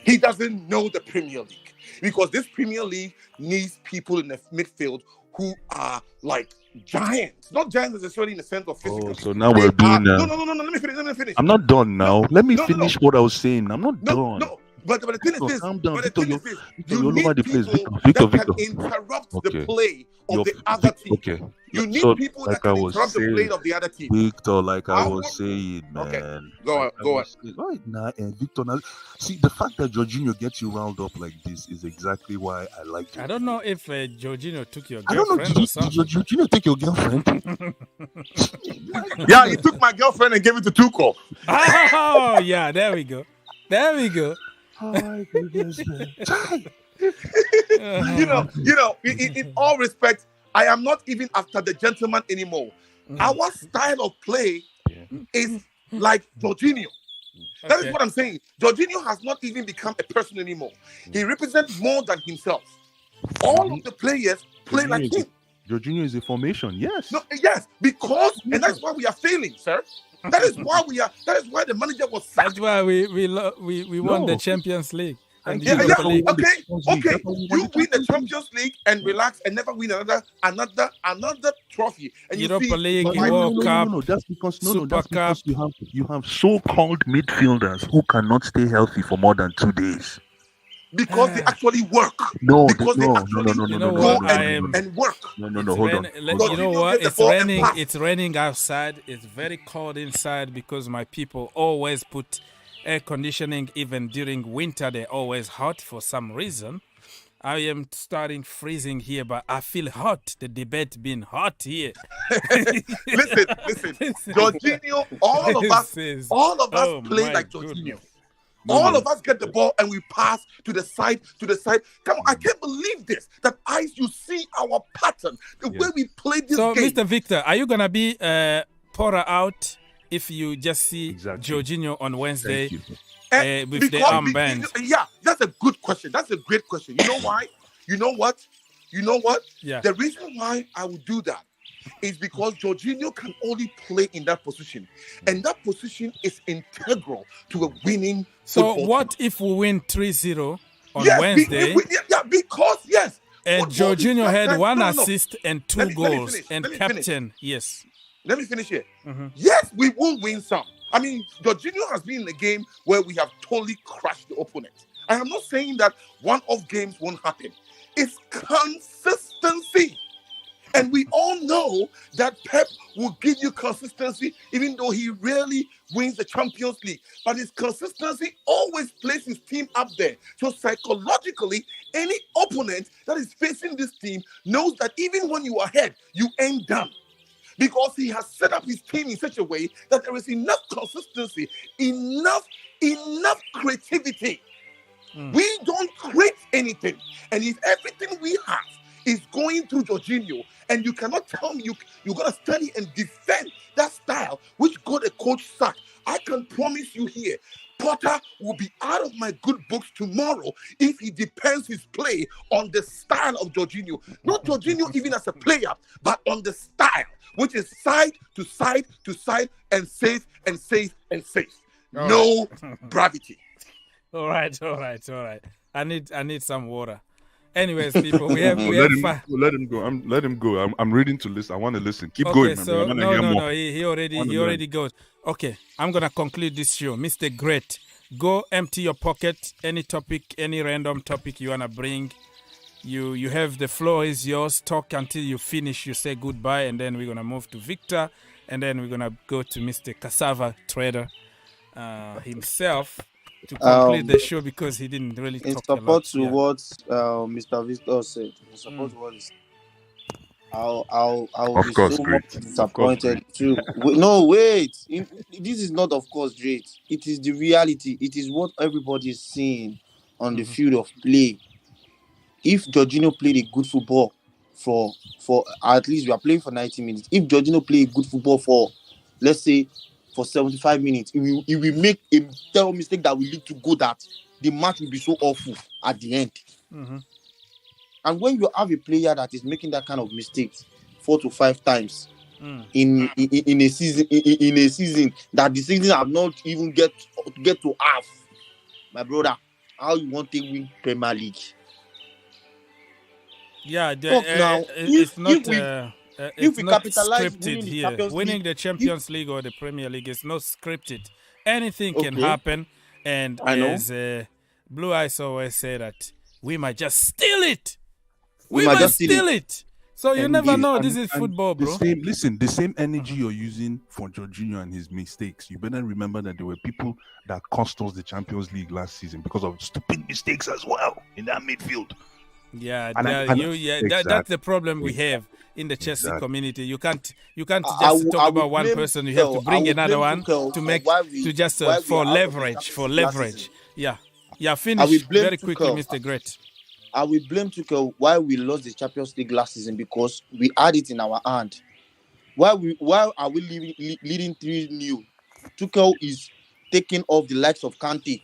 He doesn't know the Premier League. Because this Premier League needs people in the midfield who are like giants. Not giants necessarily in the sense of physical. Oh, so now we're doing... No, let me finish. I'm not done now. Let me finish what I was saying. I'm not done. No. But the thing is this. Calm down. Victor, you need people that can interrupt the play of the other team. Okay. You need people that can interrupt the play of the other team. Victor, like I was saying, man. Okay. Go on. Right now, Victor, see, the fact that Jorginho gets you riled up like this is exactly why I like it. I don't know if Jorginho took your girlfriend or something. Did Jorginho take your girlfriend? Yeah, he took my girlfriend and gave it to Tuchel. Oh, yeah, there we go. Oh my goodness, man. In all respects, I am not even after the gentleman anymore. Our style of play is like Jorginho. That is what I'm saying. Jorginho has not even become a person anymore. He represents more than himself. All of the players play like him. Jorginho is a formation, yes. No, yes, because, and that's why we are failing, sir. That is why the manager was sacked. That's why we won the Champions League. Okay. You win the Champions League and relax and never win another trophy. And Europa League, World Cup. No, that's because you have so-called midfielders who cannot stay healthy for more than 2 days. Because they actually work. No, because no, they actually go and work. No, hold on. You know what? It's raining. It's raining outside. It's very cold inside because my people always put air conditioning. Even during winter, they're always hot for some reason. I am starting freezing here, but I feel hot. The debate been hot here. listen. Jorginho, all of us play like Jorginho. All of us get the ball and we pass to the side. Come on, I can't believe this. That you see our pattern, the way we play this game. So, Mr. Victor, are you gonna be Porter out if you just see Jorginho on Wednesday with the armband? Yeah, that's a good question. That's a great question. You know why? You know what? Yeah. The reason why I would do that is because Jorginho can only play in that position. And that position is integral to a winning football what team. if we win 3-0 on Wednesday? Yes. And Jorginho had one assist and 2 goals. And captain, yes. Let me finish here. Mm-hmm. Yes, we will win some. I mean, Jorginho has been in a game where we have totally crushed the opponent. I am not saying that one-off games won't happen. It's consistency. And we all know that Pep will give you consistency even though he rarely wins the Champions League. But his consistency always places his team up there. So psychologically, any opponent that is facing this team knows that even when you are ahead, you ain't done. Because he has set up his team in such a way that there is enough consistency, enough creativity. We don't create anything. And if everything we have is going through Jorginho, and you cannot tell me you're going to study and defend that style which got a coach sacked, I can promise you here, Potter will be out of my good books tomorrow if he depends his play on the style of Jorginho. Not Jorginho even as a player, but on the style, which is side to side to side and safe and safe and safe. No gravity. All right. I need some water. Anyways, people, we have fun. Let him go. Let him go. I'm ready to listen. I want to listen. Keep going, man. So, no. He already goes. Okay, I'm gonna conclude this show, Mr. Great. Go empty your pocket. Any topic, any random topic you wanna bring. You have the floor is yours. Talk until you finish. You say goodbye, and then we're gonna move to Victor, and then we're gonna go to Mr. Cassava Trader himself to complete the show because he didn't really talk a lot. In support to what Mr. Victor said, in support to what he said, I'll be so much disappointed too. No, wait. This is not, of course, great. It is the reality. It is what everybody is seeing on the field of play. If Jorginho played a good football for at least we are playing for 90 minutes. If Jorginho played good football for, let's say, for 75 minutes, it will make a terrible mistake that will lead to go that the match will be so awful at the end. Mm-hmm. And when you have a player that is making that kind of mistakes 4 to 5 times in a season that the season have not even get to half, my brother, how you want to win Premier League? Yeah, it's not. It's not scripted here. Winning the Champions League or the Premier League is not scripted. Anything can happen, and as Blue Eyes always say that we might just steal it. We might steal it. So you never know. This is football, bro. The same energy you're using for Jorginho and his mistakes, you better remember that there were people that cost us the Champions League last season because of stupid mistakes as well in that midfield. Yeah, that's the problem we have in the Chelsea community. You can't just talk about one person. You have to bring another one to make for leverage. Yeah. Finish very quickly, Mr. Great. I will blame Tuchel why we lost the Champions League last season because we had it in our hand. Why are we leading 3-0? Tuchel is taking off the likes of Kante,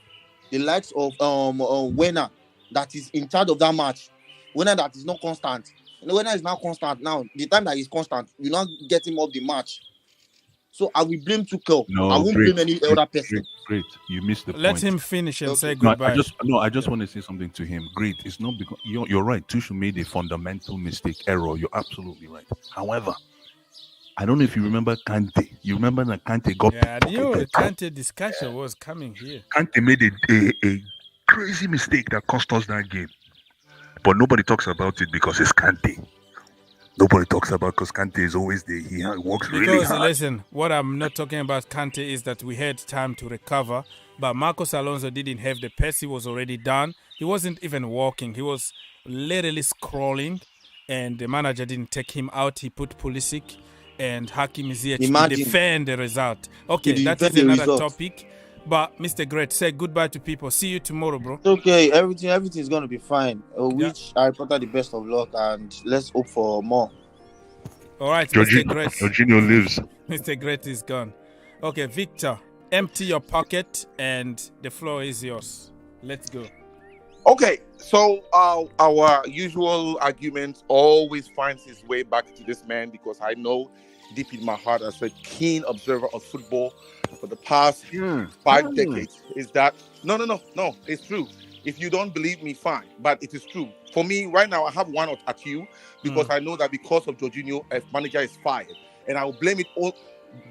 the likes of Werner that is in charge of that match. Werner that is not constant. Werner is now constant now. The time that he's constant, you not get him off the match. So I will blame Tuchel. I won't blame any other person. Great. You missed the point. Let him finish and say goodbye. I just want to say something to him. Great. It's not because you're right. Tuchel made a fundamental error. You're absolutely right. However, I don't know if you remember Kante. You remember that Kante got... Yeah, I knew Kante discussion was coming here. Kante made a crazy mistake that cost us that game. But nobody talks about it because it's Kante. nobody talks about because Kante is always there. He works really hard. Listen, what I'm not talking about Kante is that we had time to recover, but Marcos Alonso didn't have the pass. He was already done. He wasn't even walking. He was literally scrolling, and the manager didn't take him out. He put Pulisic and Hakim Ziyech to defend the result. Okay, that is another topic. But Mr. Great, say goodbye to people. See you tomorrow, bro. It's okay, everything is going to be fine. Wish Harry Potter the best of luck, and let's hope for more. All right, Mr. Great. Jorginho lives. Mr. Great is gone. Okay, Victor, empty your pocket, and the floor is yours. Let's go. Okay, so our usual argument always finds its way back to this man, because I know deep in my heart, as a keen observer of football for the past 5 decades, is that no, it's true. If you don't believe me, fine, but it is true. For me, right now, I have one at you, because I know that because of Jorginho, a manager is fired, and I will blame it all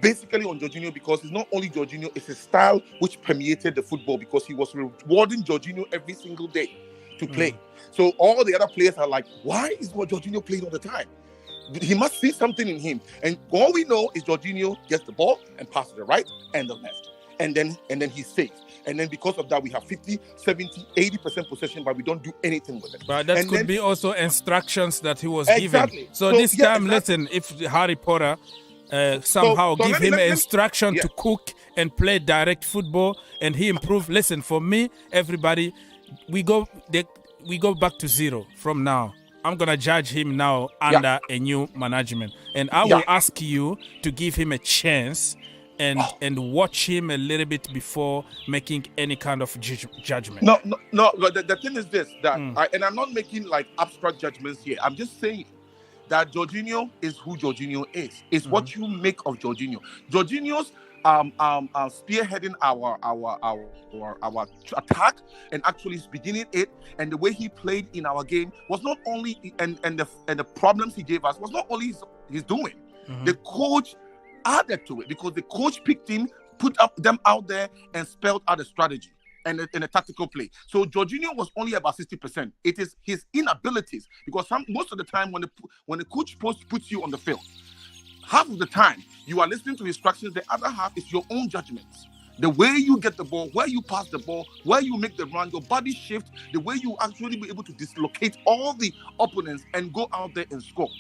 basically on Jorginho, because it's not only Jorginho, it's his style which permeated the football, because he was rewarding Jorginho every single day to play. So all the other players are like, why is Jorginho playing all the time? He must see something in him. And all we know is Jorginho gets the ball and passes the right and the left. And then he's safe. And then because of that, we have 50, 70, 80% possession, but we don't do anything with it. But that could be also instructions that he was given. So this time, listen, if Harry Potter somehow give him an instruction to cook and play direct football, and he improve. Listen, for me, everybody, we go back to zero from now. I'm going to judge him now under a new management. And I will ask you to give him a chance and watch him a little bit before making any kind of judgment. No. The thing is this, that and I'm not making like abstract judgments here. I'm just saying that Jorginho is who Jorginho is. It's what you make of Jorginho. Jorginho's spearheading our attack, and actually beginning it, and the way he played in our game was not only and the problems he gave us was not only his doing. The coach added to it, because the coach picked him, put them out there, and spelled out a strategy and a tactical play. So Jorginho was only about 60%. It is his inabilities, because most of the time when the coach puts you on the field, half of the time you are listening to instructions, the other half is your own judgments. The way you get the ball, where you pass the ball, where you make the run, your body shift, the way you actually be able to dislocate all the opponents and go out there and score.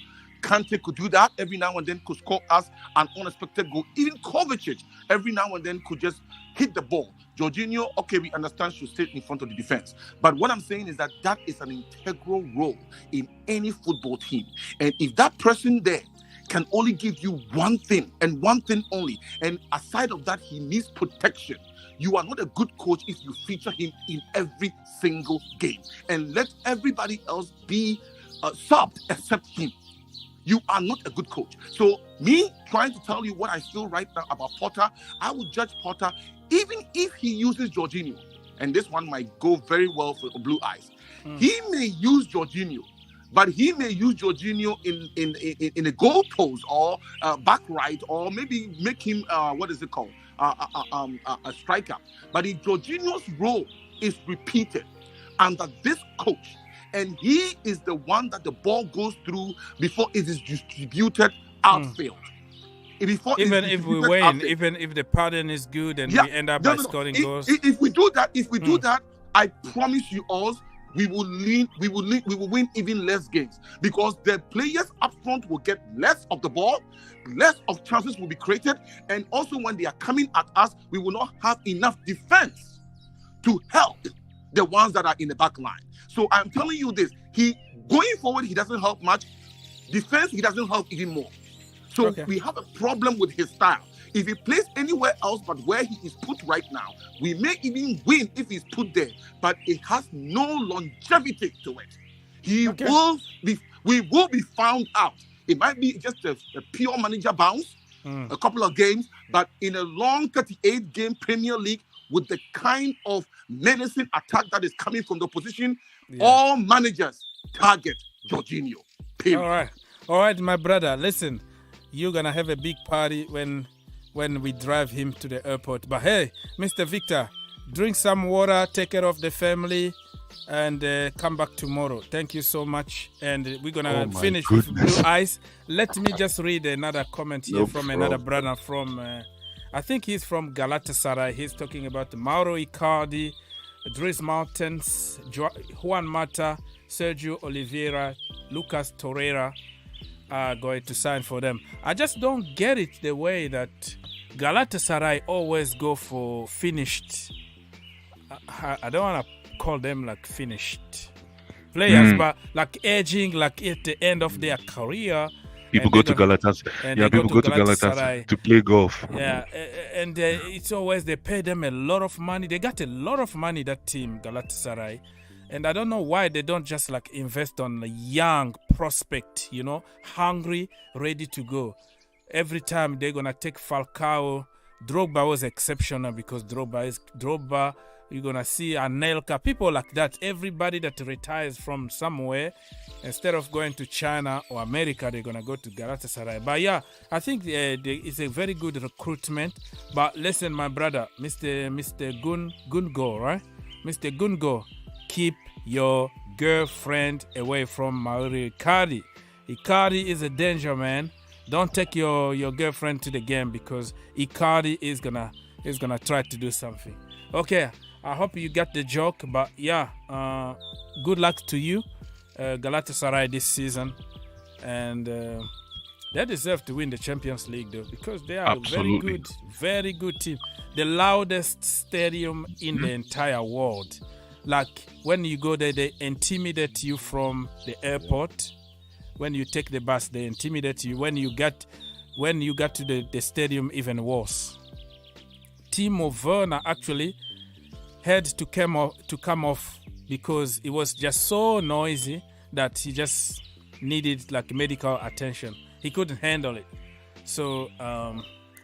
Kante could do that every now and then, could score us an unexpected goal. Even Kovacic every now and then could just hit the ball. Jorginho, okay, we understand, should stay in front of the defense. But what I'm saying is that is an integral role in any football team. And if that person there can only give you one thing and one thing only, and aside of that, he needs protection, you are not a good coach if you feature him in every single game and let everybody else be subbed except him. You are not a good coach. So me trying to tell you what I feel right now about Potter, I would judge Potter even if he uses Jorginho, and this one might go very well for Blue Eyes. He may use Jorginho, but he may use Jorginho in a goal post or back right, or maybe make him a striker. But if Jorginho's role is repeated under this coach, and he is the one that the ball goes through before it is distributed outfield. Even if we win, even if the pattern is good and we end up by scoring goals. If we do that, I promise you all, we will win even less games, because the players up front will get less of the ball, less of chances will be created, and also when they are coming at us, we will not have enough defense to help the ones that are in the back line. So I'm telling you this, going forward, he doesn't help much. Defense, he doesn't help even more. So we have a problem with his style. If he plays anywhere else but where he is put right now, we may even win if he's put there, but it has no longevity to it. We will be found out. It might be just a pure manager bounce, a couple of games, but in a long 38-game Premier League, with the kind of menacing attack that is coming from the opposition, all managers target Jorginho. Period. All right, my brother. Listen, you're gonna have a big party when we drive him to the airport. But hey, Mr. Victor, drink some water, take care of the family, and come back tomorrow. Thank you so much. And we're going to finish with Blue Eyes. Let me just read another comment here from another brother from, I think he's from Galatasaray. He's talking about Mauro Icardi, Dries Martens, Juan Mata, Sergio Oliveira, Lucas Torreira are going to sign for them. I just don't get it the way that Galatasaray always go for finished. I don't want to call them like finished players, but like aging, like at the end of their career. People go to Galatasaray. Yeah, people go to Galatasaray to play golf. Yeah, and it's always they pay them a lot of money. They got a lot of money, that team, Galatasaray. And I don't know why they don't just like invest on a young prospect, you know, hungry, ready to go. Every time they're going to take Falcao. Drogba was exceptional because Drogba, you're going to see Anelka, people like that. Everybody that retires from somewhere, instead of going to China or America, they're going to go to Galatasaray. But yeah, I think it's a very good recruitment. But listen, my brother, Mr. Gungo, right? Mr. Gungo, keep your girlfriend away from Mauro Icardi. Icardi is a danger, man. Don't take your girlfriend to the game because Icardi is gonna try to do something. Okay, I hope you got the joke, but yeah, good luck to you, Galatasaray, this season, and they deserve to win the Champions League though because they are Absolutely. a very good team. The loudest stadium in the entire world. Like when you go there, they intimidate you from the airport. When you take the bus, they intimidate you. When you get to the stadium, even worse. Timo Werner actually had to come off because it was just so noisy that he just needed like medical attention. He couldn't handle it. So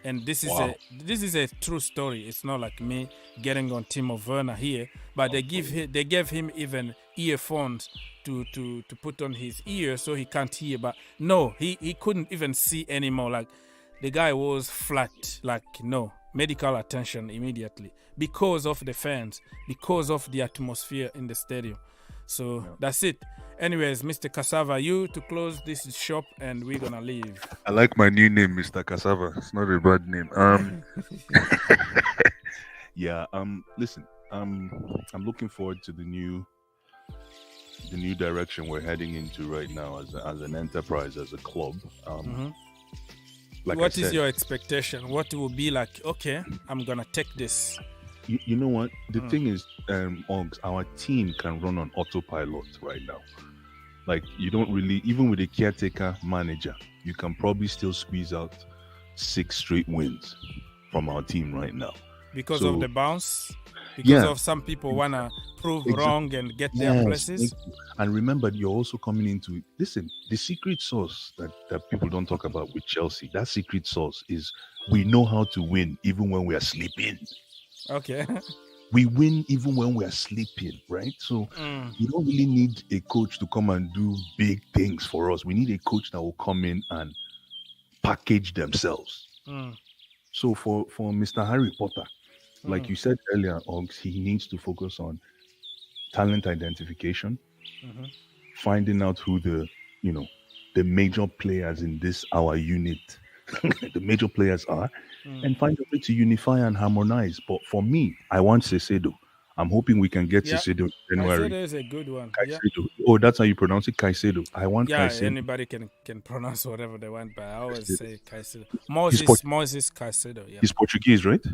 and this is a true story. It's not like me getting on Timo Werner here, but they gave him even earphones to put on his ear so he can't hear. But no, he couldn't even see anymore. Like the guy was flat. Like no, medical attention immediately because of the fans, because of the atmosphere in the stadium. So that's it. Anyways, Mr. Cassava, you to close this shop and we're gonna leave. I like my new name, Mr. Cassava. It's not a bad name. Yeah. Listen. I'm looking forward to the new direction we're heading into right now as an enterprise, as a club. Like what is your expectation? What will be like? Okay, I'm gonna take this. You know what? The thing is, our team can run on autopilot right now. Like you don't really, even with a caretaker manager, you can probably still squeeze out 6 straight wins from our team right now. Because of the bounce? Because of some people want to prove wrong and get their places? And remember, you're also coming into, listen, the secret sauce that people don't talk about with Chelsea, that secret sauce is we know how to win even when we are sleeping. Okay. We win even when we are sleeping, right? So you don't really need a coach to come and do big things for us. We need a coach that will come in and package themselves. So for Mr. Harry Potter, like you said earlier, Ogs, he needs to focus on talent identification, finding out who the major players in our unit, the major players are, and find a way to unify and harmonize. But for me, I want Caicedo. I'm hoping we can get Caicedo in January. Caicedo is a good one. Caicedo. Oh, that's how you pronounce it, Caicedo. I want Caicedo. Yeah, anybody can pronounce whatever they want, but I always say Caicedo. Moses Caicedo. Yeah. He's Portuguese, right?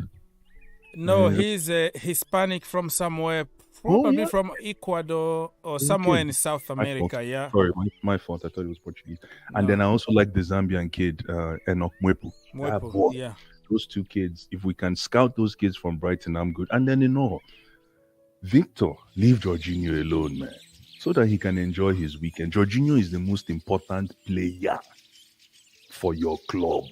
No, he's Hispanic from somewhere, probably from Ecuador or somewhere in South America. Yeah. Sorry, my fault. I thought it was Portuguese. And then I also like the Zambian kid, Enoch Mwepu. Yeah. Those 2 kids, if we can scout those kids from Brighton, I'm good. And then, Victor, leave Jorginho alone, man, so that he can enjoy his weekend. Jorginho is the most important player for your club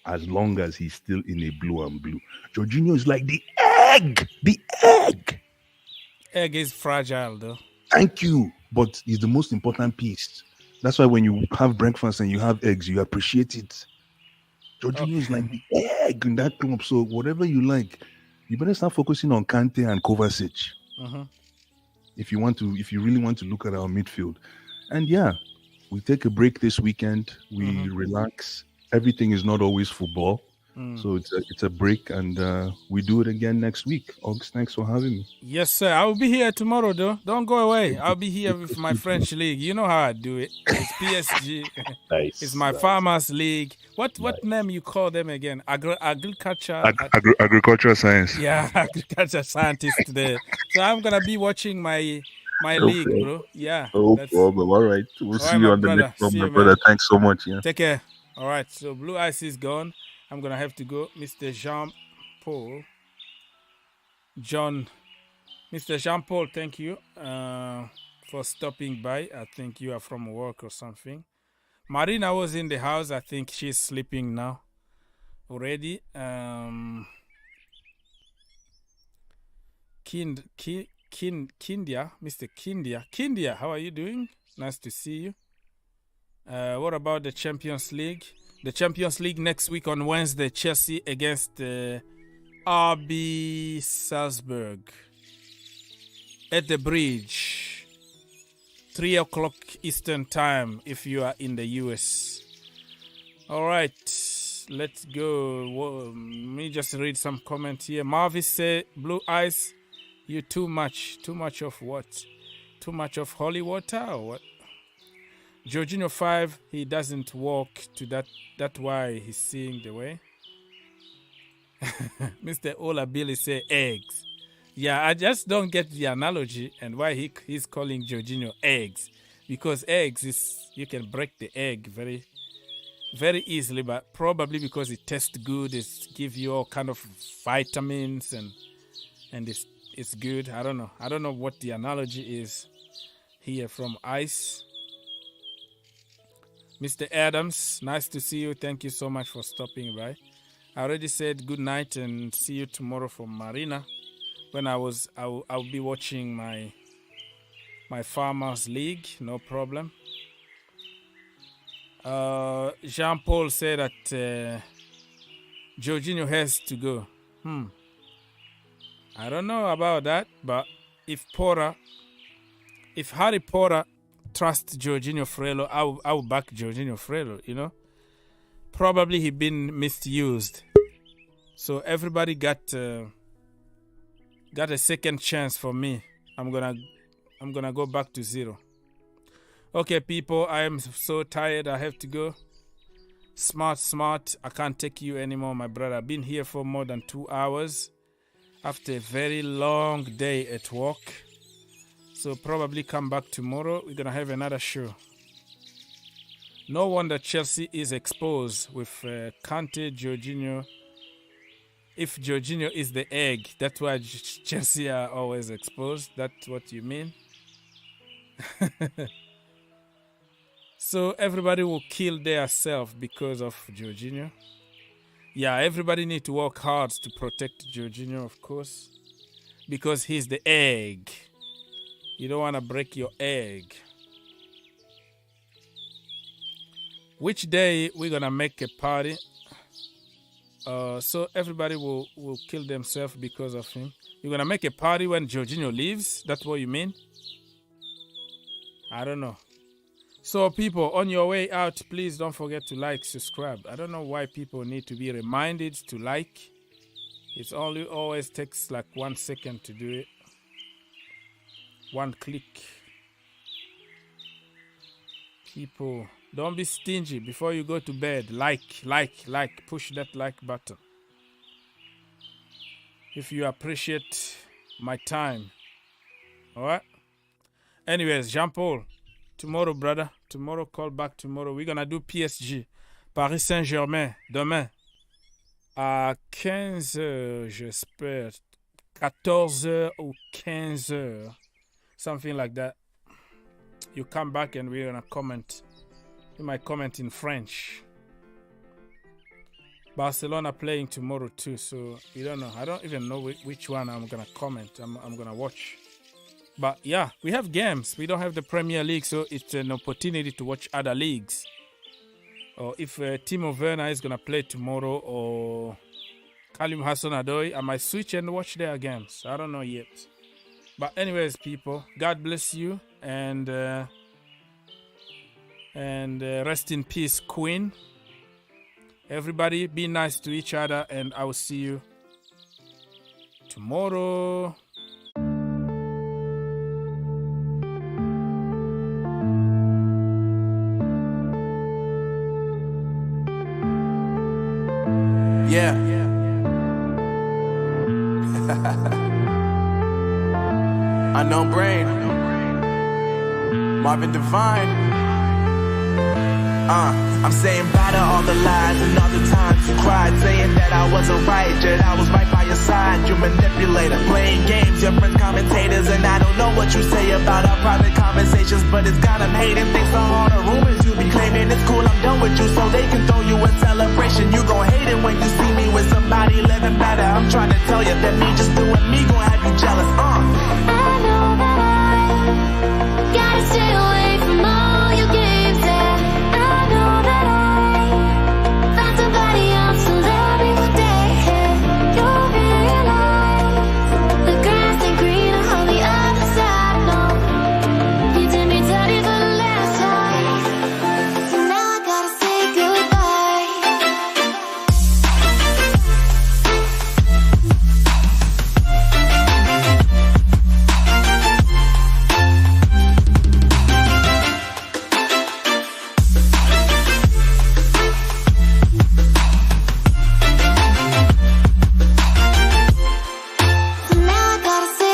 as long as he's still in a blue and blue. Jorginho is like the egg. The egg. Egg is fragile, though. Thank you. But he's the most important piece. That's why when you have breakfast and you have eggs, you appreciate it. Jorginho is like the egg in that club. So whatever you like, you better start focusing on Kante and Kovacic. if you really want to look at our midfield. And yeah, we take a break this weekend. We relax. Everything is not always football. So it's a break, and we do it again next week. August, thanks for having me. Yes, sir. I will be here tomorrow, though. Don't go away. I'll be here with my French league. You know how I do it. It's PSG. Nice. It's my farmers league. What name you call them again? Agriculture. Agricultural science. Yeah, agriculture scientist there. So I'm gonna be watching my league, bro. Yeah. No problem. All right. We'll see you on the next one, my brother. Thanks so much. Yeah. Take care. All right. So Blue Ice is gone. I'm going to have to go. Mr. Jean-Paul, thank you for stopping by. I think you are from work or something. Marina was in the house. I think she's sleeping now already. Kindia, Mr. Kindia, how are you doing? Nice to see you. What about the Champions League? The Champions League next week on Wednesday, Chelsea against RB Salzburg at the Bridge, 3 o'clock Eastern time if you are in the US. All right, let's go. Let me just read some comments here. Marvis say, Blue Eyes, you too much of what? Too much of holy water or what? Jorginho 5, he doesn't walk to that. That's why he's seeing the way. Mr. Ola Billy say eggs. Yeah, I just don't get the analogy and why he's calling Jorginho eggs. Because eggs is, you can break the egg very, very easily, but probably because it tastes good, it gives you all kind of vitamins and it's good. I don't know. I don't know what the analogy is here from Ice. Mr. Adams, nice to see you. Thank you so much for stopping by. I already said good night and see you tomorrow from Marina. When I'll be watching my Farmers League, no problem. Jean-Paul said that Jorginho has to go. I don't know about that, but if Harry Potter trust Jorginho Frello, I will back Jorginho Frello, you know. Probably he been misused. So everybody got a second chance for me. I'm gonna go back to 0. Okay, people, I am so tired. I have to go. Smart. I can't take you anymore, my brother. I've been here for more than 2 hours after a very long day at work. So probably come back tomorrow. We're going to have another show. No wonder Chelsea is exposed with Kante, Jorginho. If Jorginho is the egg, that's why Chelsea are always exposed. That's what you mean? So everybody will kill their self because of Jorginho. Yeah, everybody need to work hard to protect Jorginho, of course. Because he's the egg. You don't want to break your egg. Which day we're going to make a party? So everybody will kill themselves because of him. You're going to make a party when Jorginho leaves? That's what you mean? I don't know. So people, on your way out, please don't forget to like, subscribe. I don't know why people need to be reminded to like. It always takes like 1 second to do it. 1 click. People, don't be stingy before you go to bed. Like. Push that like button. If you appreciate my time. All right? Anyways, Jean-Paul, tomorrow, brother. Tomorrow, call back tomorrow. We're going to do PSG. Paris Saint-Germain, demain. À 15h, j'espère. 14h ou 15h. Something like that. You come back and we're going to comment. You might comment in French. Barcelona playing tomorrow too, so you don't know. I don't even know which one I'm going to comment. I'm going to watch. But yeah, we have games. We don't have the Premier League, so it's an opportunity to watch other leagues. Or if Timo Werner is going to play tomorrow, or Kalim Hassan-Odoi, I might switch and watch their games. I don't know yet. But But anyways, people, God bless you, and rest in peace, Queen. Everybody, be nice to each other, and I will see you tomorrow. Yeah. Unknown Brain, Marvin Devine. I'm saying bye to all the lies and all the times you cried, saying that I wasn't right, yet I was right by your side. You manipulator, playing games, your friends commentators, and I don't know what you say about our private conversations, but it's got them hating. Thanks to all the rumors you be claiming. It's cool, I'm done with you, so they can throw you a celebration. You gon' hate it when you see me with somebody living better. I'm trying to tell you that me just doing me gon' have you jealous. I know that I gotta stay away from all your games, yeah. I know that I found somebody else to love me one day, yeah. You'll realize the grass ain't greener on the other side, no. You did me dirty for the last time, so now I gotta say goodbye. So now I gotta say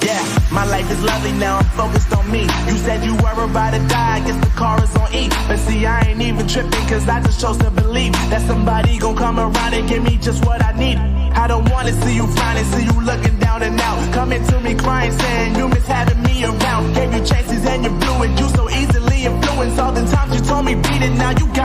Yeah, my life is lovely now, I'm focused on me. You said you were about to die, I guess the car is on E. But see, I ain't even tripping, cause I just chose to believe that somebody gon' come around and give me just what I need. I don't wanna see you frowning, see you looking down and out, coming to me crying, saying you miss having me around. Gave you chances and you blew it, you so easily influenced. All the times you told me beat it, now you got